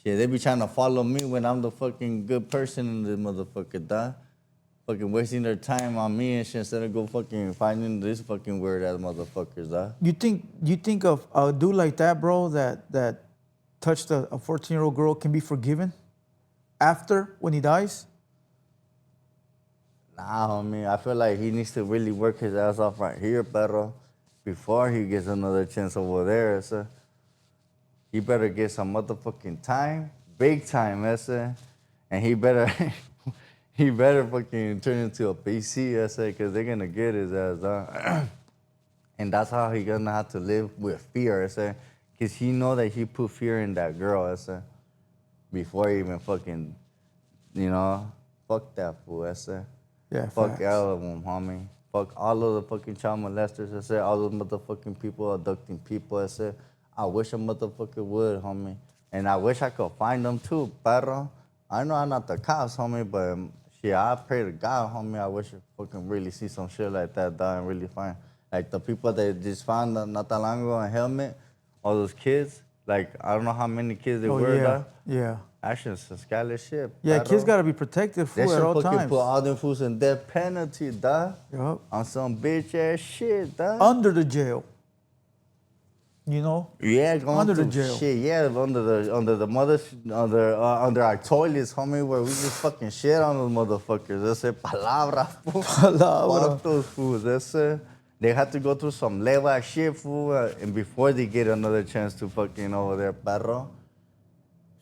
Shit, they be trying to follow me when I'm the fucking good person in this motherfucker, dog. Fucking wasting their time on me and shit instead of go fucking finding this fucking weird-ass motherfuckers, dog. You think of a dude like that, bro, that touched a 14-year-old girl can be forgiven after when he dies? Nah, homie. I feel like he needs to really work his ass off right here, pero before he gets another chance over there, ese. He better get some motherfucking time, big time, ese. And he better fucking turn into a PC, ese, because they're gonna get his ass, dog. And that's how he gonna have to live with fear, ese. Because he know that he put fear in that girl, ese, before he even fucking, you know, fuck that fool, ese. Yeah, fuck facts. all of them, homie. Fuck all of the fucking child molesters, ese. All those motherfucking people abducting people, ese. I wish a motherfucker would, homie. And I wish I could find them too, perro. I know I'm not the cops, homie, but shit, I pray to God, homie. I wish I fucking really see some shit like that, dog, and really find. Like the people that just found not that long ago in helmet, all those kids, like, I don't know how many kids they were, dog. Yeah. Actually, some scally shit. Yeah, kids gotta be protected, fool, at all times. Put all them fools in death penalty, dog. Yup. On some bitch ass shit, dog. Under the jail. You know? Yeah, going under the through jail. shit. Yeah, under our toilets, homie, where we just fucking shit on those motherfuckers. That's it, palabra, fool. Palabra. Fuck those fools. That's it. They have to go through some leva shit, fool, and before they get another chance to fucking over there, perro.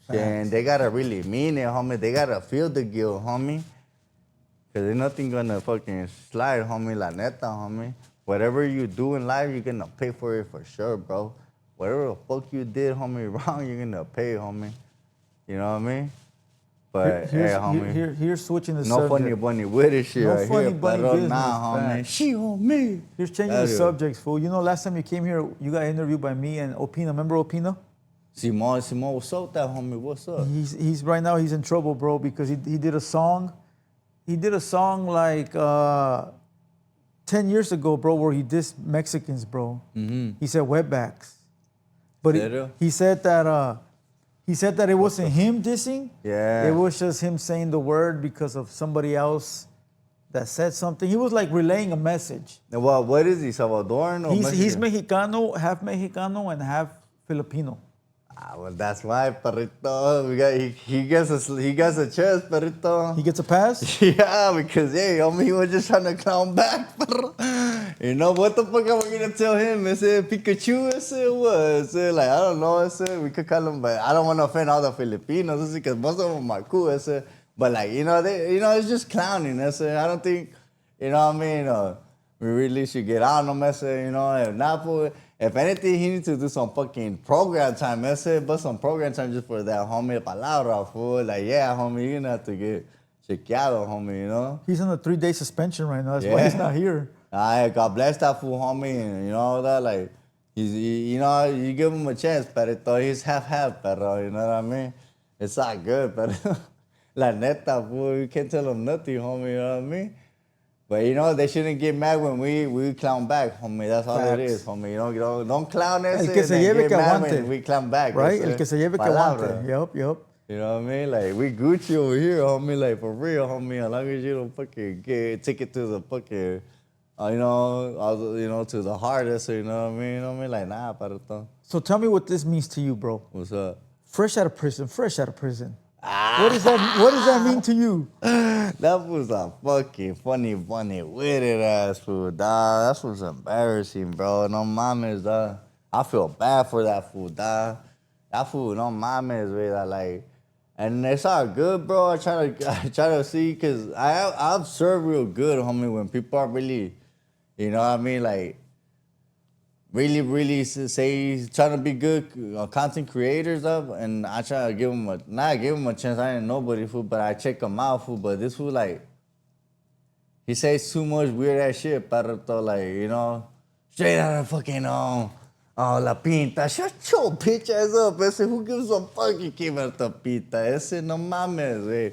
And they gotta really mean it, homie. They gotta feel the guilt, homie. Cause there's nothing gonna fucking slide, homie, la neta, homie. Whatever you do in life, you're gonna pay for it for sure, bro. Whatever the fuck you did, homie, wrong, you're gonna pay, homie. You know what I mean? But, Here's switching the no subject. funny bunny with it shit No right funny here, bunny pero business, nah, homie. facts. She on me. Here's changing the subjects, fool. You know, last time you came here, you got interviewed by me and Opina. Remember Opina? Simon, what's up with that, homie? What's up? He's right now, he's in trouble, bro, because he did a song. He did a song like 10 years ago, bro, where he dissed Mexicans, bro. Mm-hmm. He said wetbacks. But he said that it wasn't him dissing. Yeah. It was just him saying the word because of somebody else that said something. He was like relaying a message. Well, what is he, Salvadoran or He's Mexicano, half Mexicano and half Filipino. Ah, well, that's why, perrito. He gets a chance, perrito. He gets a pass? Yeah, because, hey, homie, he was just trying to clown back, perro. You know, what the fuck am I going to tell him? Is it Pikachu? Is it what? Is it, like, I don't know. Is it, we could call him, but I don't want to offend all the Filipinos, because most of them are cool. Is it, but, like, it's just clowning. Is it, I don't think, you know what I mean? We really should get on him, if not, if anything, he needs to do some fucking program time, but some program time just for that homie palabra, fool. Like, yeah, homie, you're gonna have to get chequeado, homie, you know? He's on a 3-day suspension right now. That's why he's not here. God bless that fool, homie, and you know that, like, you give him a chance, perrito. He's half, perro, you know what I mean? It's not good, but La neta, fool. You can't tell them nothing, homie. You know what I mean? But you know, they shouldn't get mad when we clown back, homie. That's all it is, homie. You know, don't clown us El que and se then lleve get que mad aguante. when we clown back. Right? El que se lleve que aguante. Yup. You know what I mean? Like, we Gucci over here, homie. Like, for real, homie. As long as you don't fucking take it to the fucking, to the heart, that's it, you know what I mean? You know what I mean? Like, nah, paruto. So tell me what this means to you, bro. What's up? Fresh out of prison. What does that mean to you? That was a fucking funny, witted ass fool, dog. That was embarrassing, bro. No mames, dog. I feel bad for that fool, dog. That fool, no mames, way like. And it's all good, bro. I try to see, cause I observe real good, homie, when people are really, you know what I mean, like. Really say trying to be good content creators up, and I try to give them a chance. I ain't nobody fool, but I check them out fool. But this fool like he says too much weird ass shit, paruto, like, you know, straight out of fucking la pinta. Shut your bitch ass up. Ese, who gives a fuck you came out the pinta? Ese no mames, wey.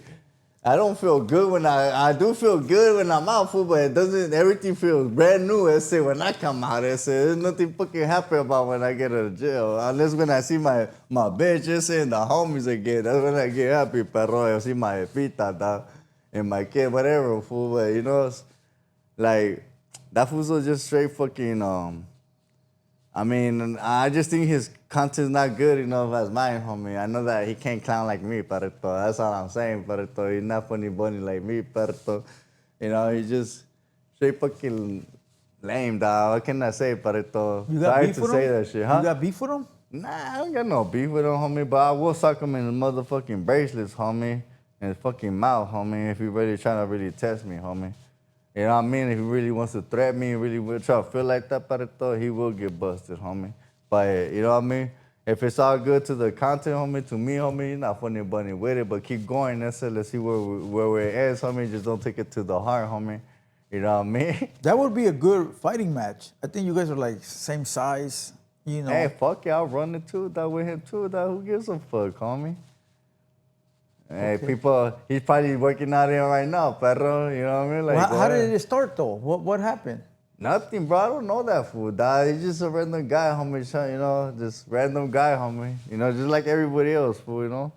I don't feel good when I do feel good when I'm out, fool, but it doesn't, everything feels brand new, when I come out, there's nothing fucking happy about when I get out of jail. Unless when I see my bitch, and the homies again, that's when I get happy, perro. I see my pita, dog, and my kid, whatever, fool, but you know, like, that fool's just straight fucking, I mean, I just think his content's not good enough as mine, homie. I know that he can't clown like me, Pareto. That's all I'm saying, Pareto. He's not funny bunny like me, Pareto. You know, he's just straight fucking lame, dog. What can I say, Pareto? You got beef with him? That shit, huh? You got beef with him? Nah, I don't got no beef with him, homie, but I will suck him in his motherfucking bracelets, homie. In his fucking mouth, homie, if he really trying to really test me, homie. You know what I mean? If he really wants to threaten me, really will try to feel like that, Pareto, he will get busted, homie. But, you know what I mean? If it's all good to the content, homie, to me, homie, you're not funny bunny with it, but keep going. That's it. Let's see where it ends, homie. Just don't take it to the heart, homie. You know what I mean? That would be a good fighting match. I think you guys are like same size, you know. Hey, fuck it. I'll run it too, that with him too, that. Who gives a fuck, homie? Hey, okay. People, he's probably working out here right now, perro. You know what I mean? Like, well, how did it start, though? What happened? Nothing, bro. I don't know that fool, dog. He's just a random guy, homie. You know, just random guy, homie. You know, just like everybody else, fool, you know?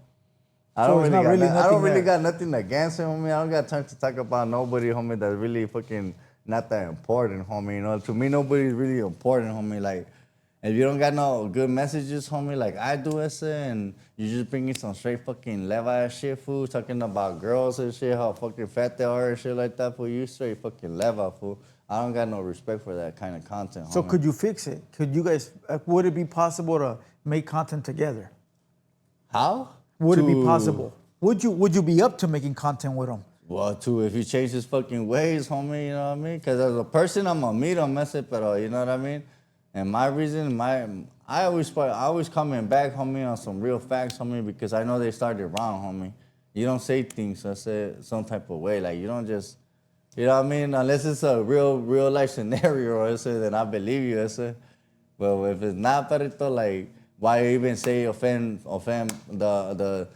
I don't really got nothing against him, homie. I don't got time to talk about nobody, homie, that's really fucking not that important, homie. You know, to me, nobody's really important, homie. Like, if you don't got no good messages, homie, like I do, and you just bringing some straight fucking leva shit, fool, talking about girls and shit, how fucking fat they are and shit like that, fool, you straight fucking leva, fool. I don't got no respect for that kind of content, homie. So could you fix it? Could you guys, would it be possible to make content together? How? Would it be possible? Would you be up to making content with him? Well, if he changes his fucking ways, homie, you know what I mean? Because as a person, I'm gonna meet him, pero, you know what I mean? And my reason, I always coming back, homie, on some real facts, homie, because I know they started wrong, homie. You don't say things, I said, some type of way. Like, you don't just, you know what I mean? Unless it's a real life scenario, I said, then I believe you, I said. But if it's not, Perito, like, why even say offend the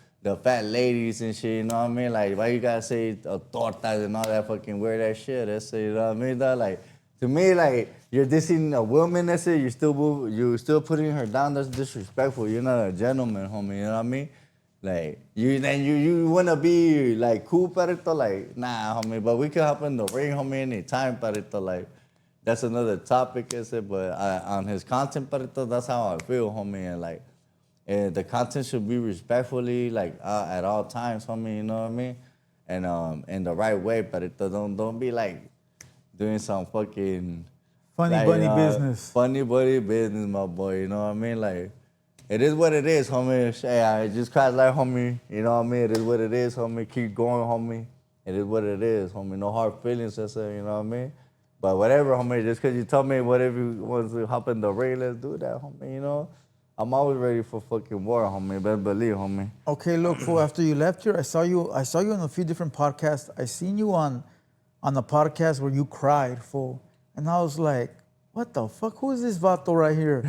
fat ladies and shit, you know what I mean? Like, why you gotta say tortas and all that fucking weird ass shit? That's, you know what I mean? That, like, to me, like, you're dissing a woman, that's it. You're still putting her down. That's disrespectful. You're not a gentleman, homie. You know what I mean? Like, you wanna be like cool, Perito? Like, nah, homie. But we can hop in the ring, homie, anytime, Perito. Like, that's another topic, I said. But on his content, Perito, that's how I feel, homie. And like, the content should be respectfully, like, at all times, homie. You know what I mean? And in the right way, Perito. Don't be like doing some fucking funny bunny business. Funny bunny business, my boy. You know what I mean? Like, it is what it is, homie. Hey, I just cried like, homie. You know what I mean? It is what it is, homie. Keep going, homie. It is what it is, homie. No hard feelings, I say, you know what I mean? But whatever, homie. Just because you told me whatever you want to hop in the ring, let's do that, homie. You know? I'm always ready for fucking war, homie. Better believe, homie. Okay, look, fool, after you left here, I saw you on a few different podcasts. I seen you on the podcast where you cried, fool. And I was like, what the fuck? Who is this vato right here?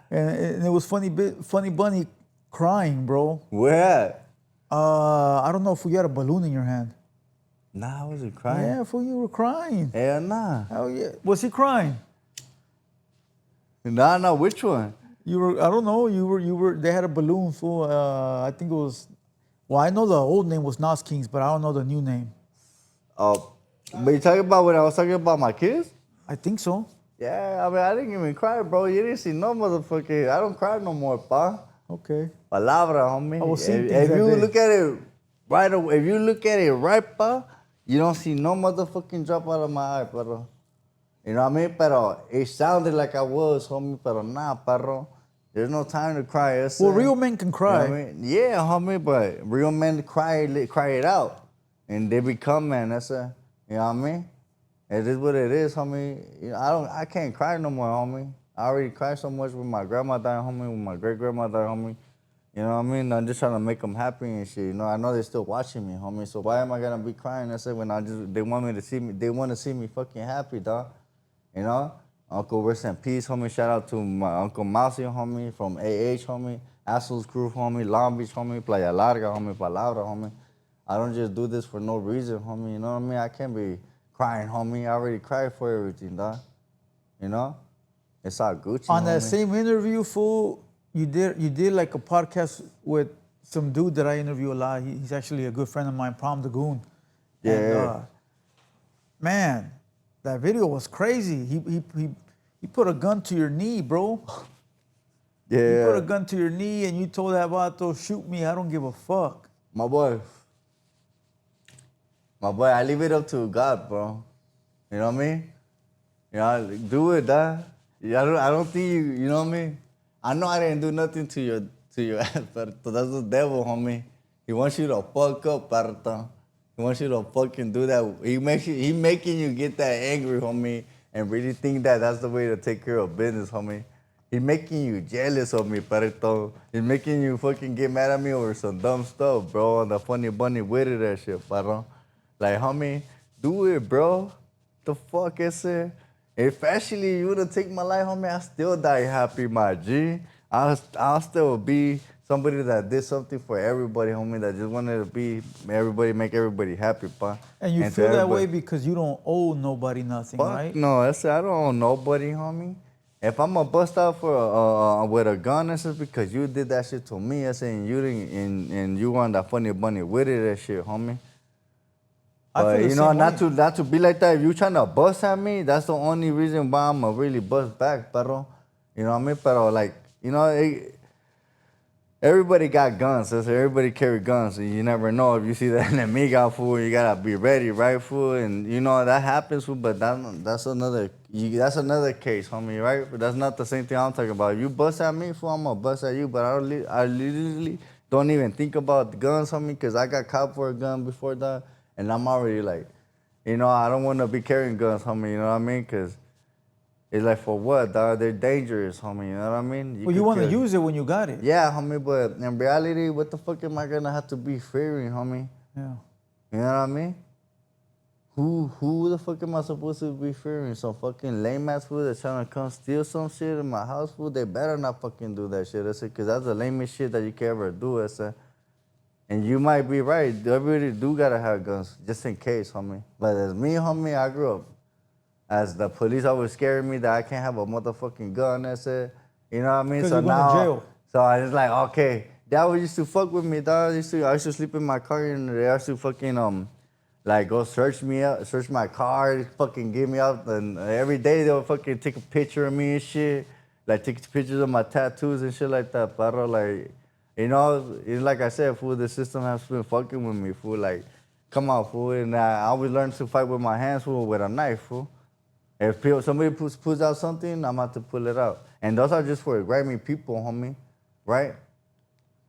and it was Funny Bunny crying, bro. Where? I don't know if you had a balloon in your hand. Nah, I wasn't crying. Yeah, fool, you were crying. Hell nah. Hell yeah. Was he crying? Nah, which one? You were, I don't know, they had a balloon, fool. I think it was, well, I know the old name was Nas Kings, but I don't know the new name. Oh, but you talking about when I was talking about my kids? I think so. Yeah, I mean, I didn't even cry, bro. You didn't see no motherfucker. I don't cry no more, pa. Okay. Palabra, homie. I will see things If that you day. look at it right away, if you look at it right, pa, you don't see no motherfucking drop out of my eye, pero. You know what I mean? Pero it sounded like I was, homie, pero nah, perro. There's no time to cry. Well, real men can cry. You know what I mean? Yeah, homie, but real men cry it out. And they become man, you know what I mean? It is what it is, homie. You know, I can't cry no more, homie. I already cried so much when my grandma died, homie, when my great-grandma died, homie. You know what I mean? I'm just trying to make them happy and shit. You know, I know they're still watching me, homie. So why am I gonna be crying? When they want me to see me, they want to see me fucking happy, dog. You know? Uncle rest in peace, homie. Shout out to my Uncle Mousy, homie, from AH, homie. Assholes Groove, homie. Long Beach, homie. Playa Larga, homie. Palabra, homie. I don't just do this for no reason, homie. You know what I mean? I can't be crying, homie. I already cried for everything, dog. You know? It's all Gucci, On homie. that same interview, fool, you did like a podcast with some dude that I interview a lot. He's actually a good friend of mine, Prom the Goon. Yeah. And, man, that video was crazy. He put a gun to your knee, bro. Yeah. You put a gun to your knee and you told that vato, shoot me, I don't give a fuck. My boy, I leave it up to God, bro. You know what I mean? You know, do it, dog. I don't think you know what I mean? I know I didn't do nothing to your ass, but that's the devil, homie. He wants you to fuck up, parto. He wants you to fucking do that. He making you get that angry, homie, and really think that that's the way to take care of business, homie. He's making you jealous of me, parto. He's making you fucking get mad at me over some dumb stuff, bro. On the funny bunny with it, that shit, parto. Like, homie, do it, bro. The fuck is it? If actually you would take my life, homie, I still die happy, my G. I'll still be somebody that did something for everybody, homie, that just wanted to be everybody, make everybody happy, pa. And you feel that way because you don't owe nobody nothing, right? No, I don't owe nobody, homie. If I'm gonna bust out for with a gun, that's just because you did that shit to me. I saying you didn't, and you on that funny bunny with it, that shit, homie. But you know, not to be like that. If you trying to bust at me, that's the only reason why I'ma really bust back, pero. You know what I mean? Pero like, you know, everybody got guns. So everybody carry guns. So you never know if you see that enemigo, fool. You gotta be ready, right, fool? And you know that happens, fool. But that's another case, homie, right? But that's not the same thing I'm talking about. If you bust at me, fool, I'm gonna bust at you. But I literally don't even think about the guns, homie, because I got caught for a gun before that. And I'm already like, you know, I don't want to be carrying guns, homie, you know what I mean? Because it's like, for what, dog? They're dangerous, homie, you know what I mean? Well, you want to use it when you got it. Yeah, homie, but in reality, what the fuck am I going to have to be fearing, homie? Yeah. You know what I mean? Who the fuck am I supposed to be fearing? Some fucking lame-ass fool that's trying to come steal some shit in my house, fool? They better not fucking do that shit, because that's the lamest shit that you can ever do, And you might be right. Everybody do gotta have guns, just in case, homie. But as me, homie, I grew up as the police always scared me that I can't have a motherfucking gun. You know what I mean? So you're going to jail. So I was like, okay. Dad used to fuck with me, dog. I used to sleep in my car, and they used to fucking like go search me up, search my car, fucking give me up, and every day they would fucking take a picture of me and shit, like take pictures of my tattoos and shit like that. But like. You know, it's like I said, fool, the system has been fucking with me, fool. Like, come on, fool. And I always learn to fight with my hands, fool, with a knife, fool. If somebody pulls out something, I'm about to pull it out. And those are just for grimy people, homie, right?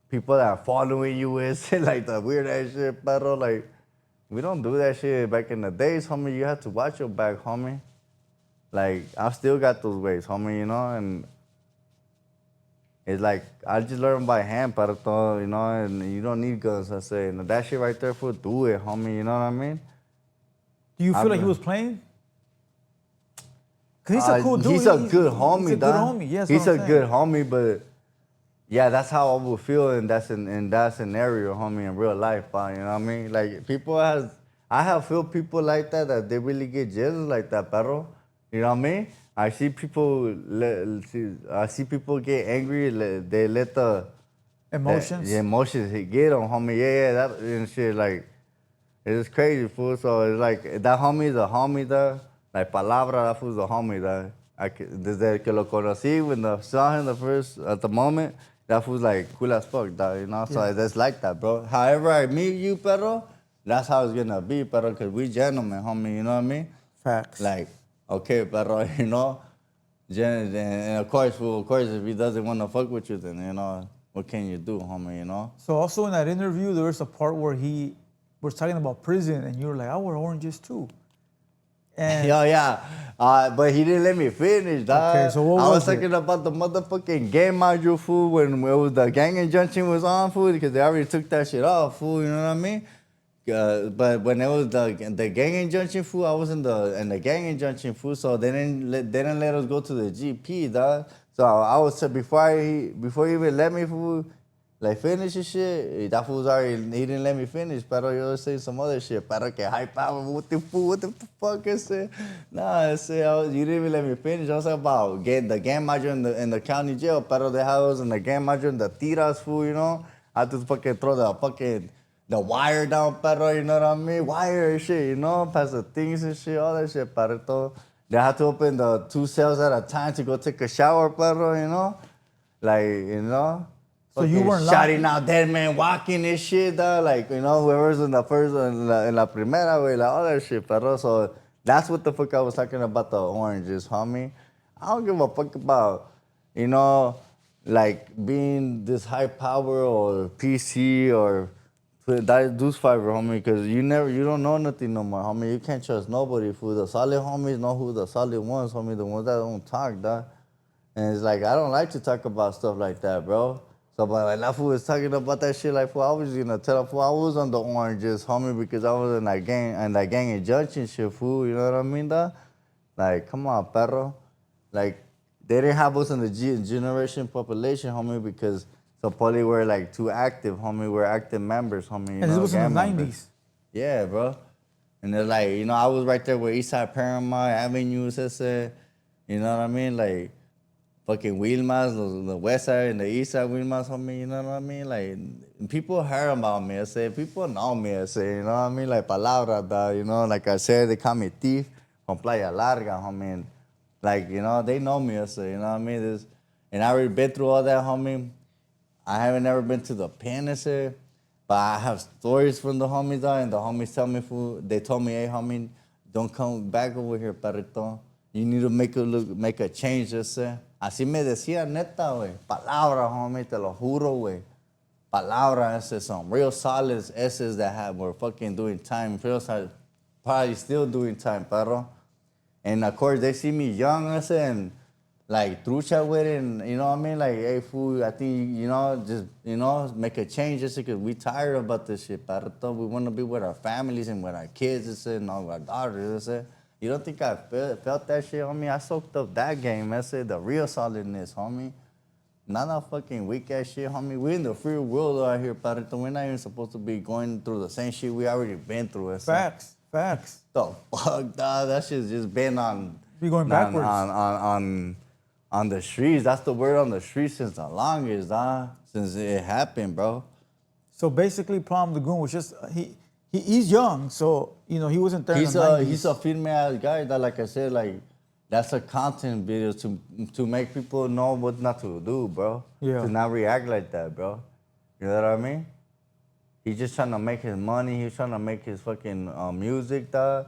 People that are following you and shit, like the weird ass shit, pero like, we don't do that shit back in the days, homie. You have to watch your back, homie. Like, I still got those ways, homie, you know, and it's like, I just learned by hand, parto, you know, and you don't need guns, I say. And that shit right there, fool, do it, homie, you know what I mean? Do you feel like he was playing? Because he's a cool dude. He's a good homie, he's a good homie, yes. He's a good homie, but Yeah, that's how I would feel in that scenario, homie, in real life, you know what I mean? Like, I have feel people like that they really get jealous like that, pero, you know what I mean? I see people get angry, they let the Emotions. emotions get them, homie, yeah, that and shit, like, it's crazy, fool, so it's like, that homie's a homie, though, like, palabra, that fool's a homie, though. Desde que lo conocí, when I saw him at the moment, that fool's like cool as fuck, dog, you know? So Yeah. it's like that, bro. However I meet you, pero, that's how it's gonna be, pero, because we gentlemen, homie, you know what I mean? Facts. Like, okay, pero, you know? And of course, fool, if he doesn't want to fuck with you, then, you know, what can you do, homie, you know? So also in that interview, there was a part where he was talking about prison, and you were like, "I wear oranges too." And Yo, yeah. But he didn't let me finish, dog. Okay, so what I was was it? talking about the motherfucking game module, fool, when it was the gang injunction was on, fool, because they already took that shit off, fool, you know what I mean? But when it was the gang injunction, fool, I was in the gang injunction, fool, so they didn't let us go to the GP, dog. So I was, before he even let me, fool, like, finish his shit, that fool's already, he didn't let me finish, pero you was saying some other shit, pero que hype out, what the fuck is it? Nah, I said, you didn't even let me finish. I was about getting the game module in the county jail, pero they had us in the game module in the tiras, fool, you know? I had to fucking throw the wire down, pero, you know what I mean? Wire and shit, you know? Pass the things and shit, all that shit, pero. They had to open the 2 cells at a time to go take a shower, pero, you know? Like, you know? so you weren't shouting lying. out dead man walking and shit, dog. Like, you know, whoever's in the first, in la primera, way, like, all that shit, pero. So that's what the fuck I was talking about, the oranges, homie. I don't give a fuck about, you know, like, being this high power or PC or that deuce fiber, homie, because you don't know nothing no more, homie. You can't trust nobody, fool. The solid homies know who the solid ones, homie, the ones that don't talk, dog. And it's like, I don't like to talk about stuff like that, bro. So, but like, that fool was talking about that shit, like, fool, I was gonna tell him, fool, I was on the oranges, homie, because I was in that gang injunction shit, fool, you know what I mean, dog? Like, come on, perro. Like, they didn't have us in the generation population, homie, because supposedly we're, like, too active, homie. We're active members, homie, you And this know, was in the gang members. 90s. Yeah, bro. And they're like, you know, I was right there with Eastside Paramount Avenues, you know what I mean? Like, fucking Wilmas, the west side and the east side Wilmas, homie, you know what I mean? Like, people heard about me, people know me, you know what I mean? Like, palabra, dog, you know, like I said, they call me thief from Playa Larga, homie. And, like, you know, they know me, you know what I mean? And I already been through all that, homie. I haven't ever been to the pen, but I have stories from the homies, dog, and the homies tell me, fool, they told me, hey, homie, don't come back over here, perrito. You need to make a change, Así me decía, neta, güey. Palabra, homie, te lo juro, güey. Palabra, some real solids, that were fucking doing time. Real solid, probably still doing time, perro. And of course, they see me young, and like, trucha with it, and you know what I mean? Like, hey, fool, I think, you know, just, you know, make a change, because we tired about this shit, perro. We want to be with our families and with our kids, and all our daughters, You don't think I felt that shit, homie? I soaked up that game, the real solidness, homie. Not that fucking weak ass shit, homie. We're in the free world out here, Parito. We're not even supposed to be going through the same shit we already been through. Facts. The fuck, dog? That shit's just been on. Be going backwards. On the streets. That's the word on the streets since the longest, dog. Since it happened, bro. So basically, Problem the Goon was just he's young, so you know he wasn't there. He's a firme ass guy that, like I said, like, that's a content video to make people know what not to do, bro. Yeah. To not react like that, bro. You know what I mean? He's just trying to make his money. He's trying to make his fucking music, dog.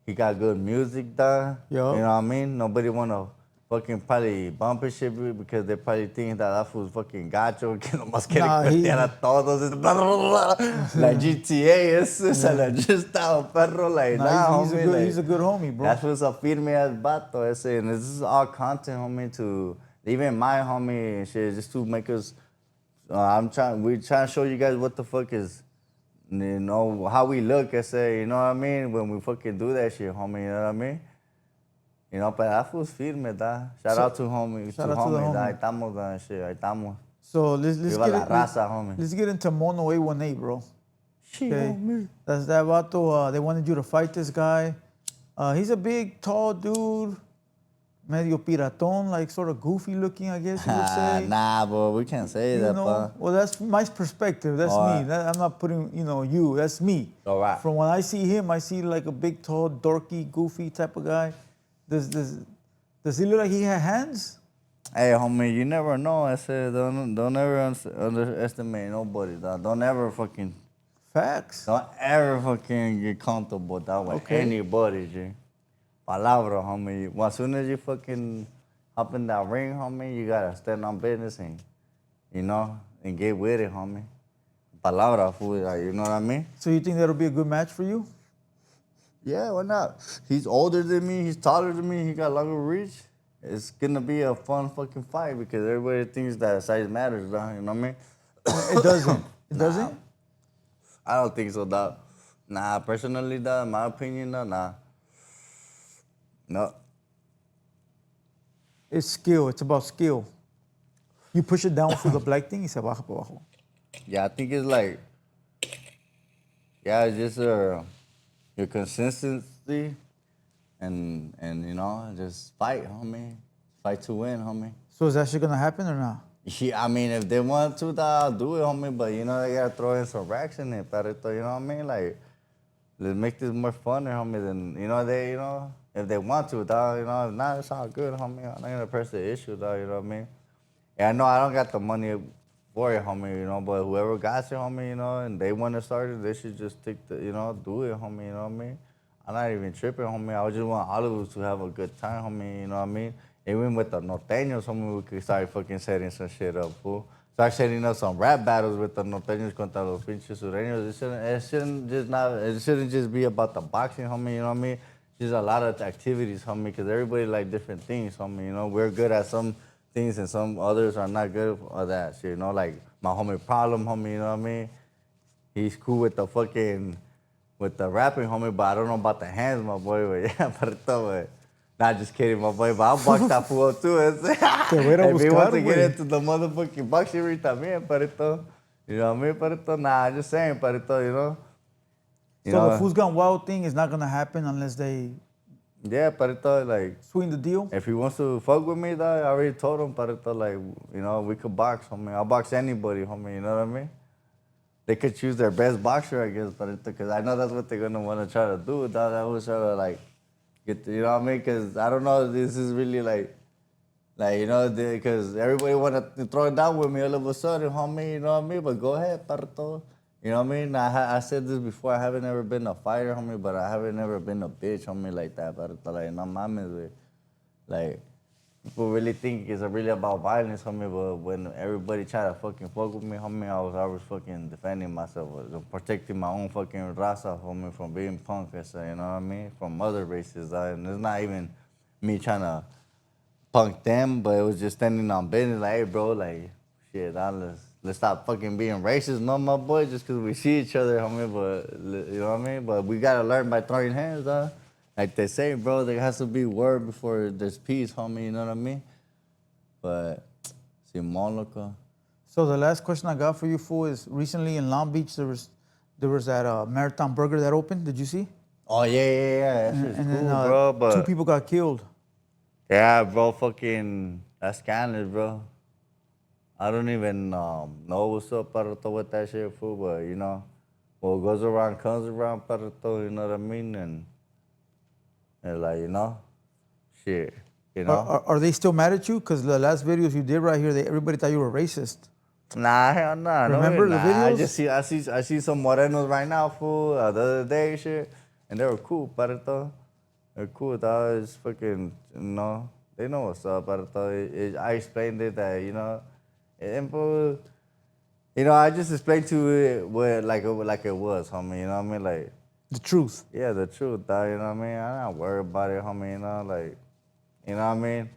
He got good music, dog. Yo. You know what I mean? Nobody wanna fucking probably bump his shit because they probably think that fool's fucking gacho, que nomás quiere meter a todos. Like GTA, la just estaba perro, like, he's a good homie, bro. That's what's a firme ass vato, and this is all content, homie, to even my homie and shit, just to make us, we're trying to show you guys what the fuck is, you know, how we look, you know what I mean, when we fucking do that shit, homie, you know what I mean? You know, but that fool's firme, da. Shout out to homie. Shout out to the homie. Da, ahí estamos, da, shit, ahí estamos. So let's Viva la raza, homie. let's get into Mono 818, bro. She Okay, on me. that's that vato. They wanted you to fight this guy. He's a big, tall dude, medio piratón, like sort of goofy looking, I guess you would say. Nah, bro, we can't say You that, know, pa. well, that's my perspective. That's All me. right. I'm not putting, you. That's me. All right. From when I see him, I see like a big, tall, dorky, goofy type of guy. Does he look like he had hands? Hey, homie, you never know. I said, don't ever underestimate nobody, dog. Don't ever fucking get comfortable, dog, with anybody, G. Palabra, homie. Well, as soon as you fucking hop in that ring, homie, you gotta stand on business and, and get with it, homie. Palabra, fool, like, you know what I mean? So you think that'll be a good match for you? Yeah, why not? He's older than me. He's taller than me. He got longer reach. It's gonna be a fun fucking fight because everybody thinks that size matters, dog. You know what I mean? It doesn't. It doesn't? I don't think so, dog. Nah, personally, dog, in my opinion, dog, nah. No. It's skill. It's about skill. You push it down through the black thing, y se baja por abajo. Yeah, I think it's like, it's just your consistency and just fight, homie. Fight to win, homie. So is that shit gonna happen or not? Yeah, I mean, if they want to, I'll do it, homie. But, they gotta throw in some racks in it, perrito, you know what I mean? Like, let's make this more funner, homie, than, if they want to, dog, if not, it's all good, homie. I'm not gonna press the issue, dog, you know what I mean? Yeah, I know I don't got the money for it, homie, but whoever got it, homie, and they want to start it, they should just do it, homie, you know what I mean? I'm not even tripping, homie. I just want all of us to have a good time, homie, you know what I mean? Even with the norteños, homie, we could start fucking setting some shit up, fool. Start setting up some rap battles with the norteños contra los pinches sureños. It shouldn't just be about the boxing, homie, you know what I mean? Just a lot of activities, homie, because everybody like different things, homie, We're good at some things and some others are not good at that shit, like my homie Problem, homie, you know what I mean? He's cool with the rapping, homie, but I don't know about the hands, my boy, but yeah, but not just kidding, my boy, but I'll box that fool up too. If he wants to get into the motherfucking boxing ring también, perrito. You know what I mean, perrito? Nah, I'm just saying, perrito, So the Foos Gone Wild thing is not gonna happen unless they like swing the deal? If he wants to fuck with me, dog, I already told him, perrito, like, we could box, homie. I'll box anybody, homie, you know what I mean? They could choose their best boxer, I guess, perrito, because I know that's what they're gonna want to try to do, dog. I was trying to, like, you know what I mean? Because I don't know if this is really because everybody want to throw it down with me all of a sudden, homie, you know what I mean? But go ahead, perrito. You know what I mean? I said this before, I haven't ever been a fighter, homie, but I haven't ever been a bitch, homie, like that, perrito. Like, no mames, güey. Like, people really think it's really about violence, homie, but when everybody try to fucking fuck with me, homie, I was always fucking defending myself, protecting my own fucking raza, homie, from being punk, you know what I mean? From other races, and it's not even me trying to punk them, but it was just standing on business, like, hey, bro, like, shit, let's stop fucking being racist, no, my boy, just because we see each other, homie, but, you know what I mean? But we got to learn by throwing hands, dog. Like they say, bro, there has to be war before there's peace, homie, you know what I mean? But, Simón, loco. So the last question I got for you, fool, is recently in Long Beach, there was that Marathon Burger that opened. Did you see? Oh, yeah. That's just cool, then, bro, but... 2 people got killed. Yeah, bro, fucking... That's scandalous, bro. I don't even know what's up, perrito, with that shit, fool, but, what goes around comes around, perrito, you know what I mean? And like, shit, Are they still mad at you? Because the last videos you did right here, everybody thought you were racist. Nah, hell nah. Remember the videos? I see some morenos right now, fool, the other day, shit, and they were cool, perrito. They're cool, dog. It's fucking, they know what's up, perrito. I explained it that, and fool, I just explained to it like it was, homie, you know what I mean? Like, the truth. Yeah, the truth, dog, you know what I mean? I'm not worried about it, homie, you know what I mean?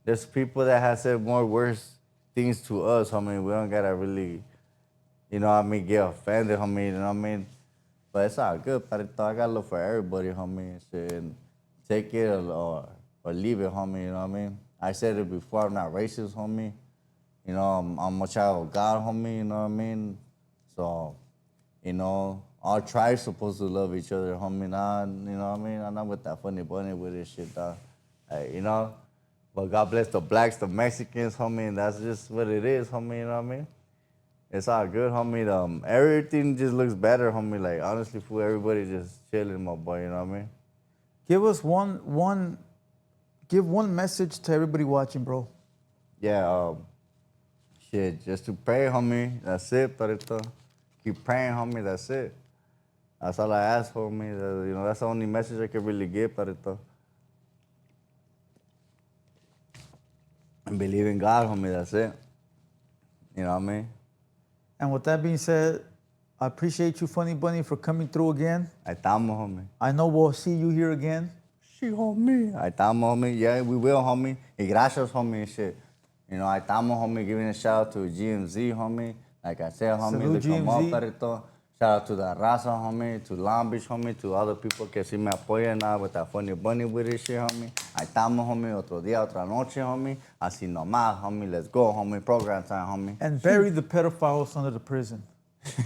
There's people that have said more worse things to us, homie. We don't gotta really, get offended, homie, you know what I mean? But it's all good, perrito. I gotta look for everybody, homie, and take it or leave it, homie, you know what I mean? I said it before, I'm not racist, homie. You know, I'm a child of God, homie, you know what I mean? So, you know, all tribes supposed to love each other, homie. Nah, you know what I mean? I'm not with that funny bunny with this shit, dog. Hey, you know? But God bless the blacks, the Mexicans, homie, and that's just what it is, homie, you know what I mean? It's all good, homie. Everything just looks better, homie. Like, honestly, fool, everybody just chilling, my boy, you know what I mean? Give us give one message to everybody watching, bro. Yeah, shit, just to pray, homie. That's it, Parito. Keep praying, homie. That's it. That's all I ask, homie. You know, that's the only message I can really give, Parito. And believe in God, homie. That's it. You know what I mean? And with that being said, I appreciate you, Funny Bunny, for coming through again. Ahí estamos, homie. I know we'll see you here again. Sí, homie. Ahí estamos, homie. Yeah, we will, homie. Y gracias, homie, shit. You know, ahí estamos, homie, giving a shout out to GMZ, homie. Like I said, homie, Salud, look 'em up, GMZ. Perito. Shout out to the Raza, homie, to Long Beach, homie, to other people que sí me apoyan now with that Funny Bunny with this shit, homie. Ahí estamos, homie, otro día, otra noche, homie. Así nomás, homie, let's go, homie, program time, homie. And bury the pedophiles under the prison.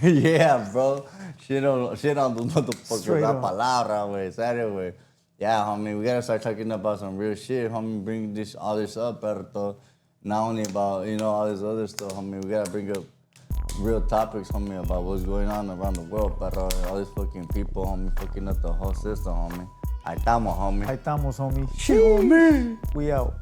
Yeah, bro. Shit on the motherfuckers. Straight La up. palabra, güey. Serio, güey. Yeah, homie, we gotta start talking about some real shit, homie. Bring all this up, Perito. Not only about, you know, all this other stuff, homie. We gotta bring up real topics, homie, about what's going on around the world, but all these fucking people, homie, fucking up the whole system, homie. Ahí estamos, homie. Ahí estamos, homie. Shit, homie. We out.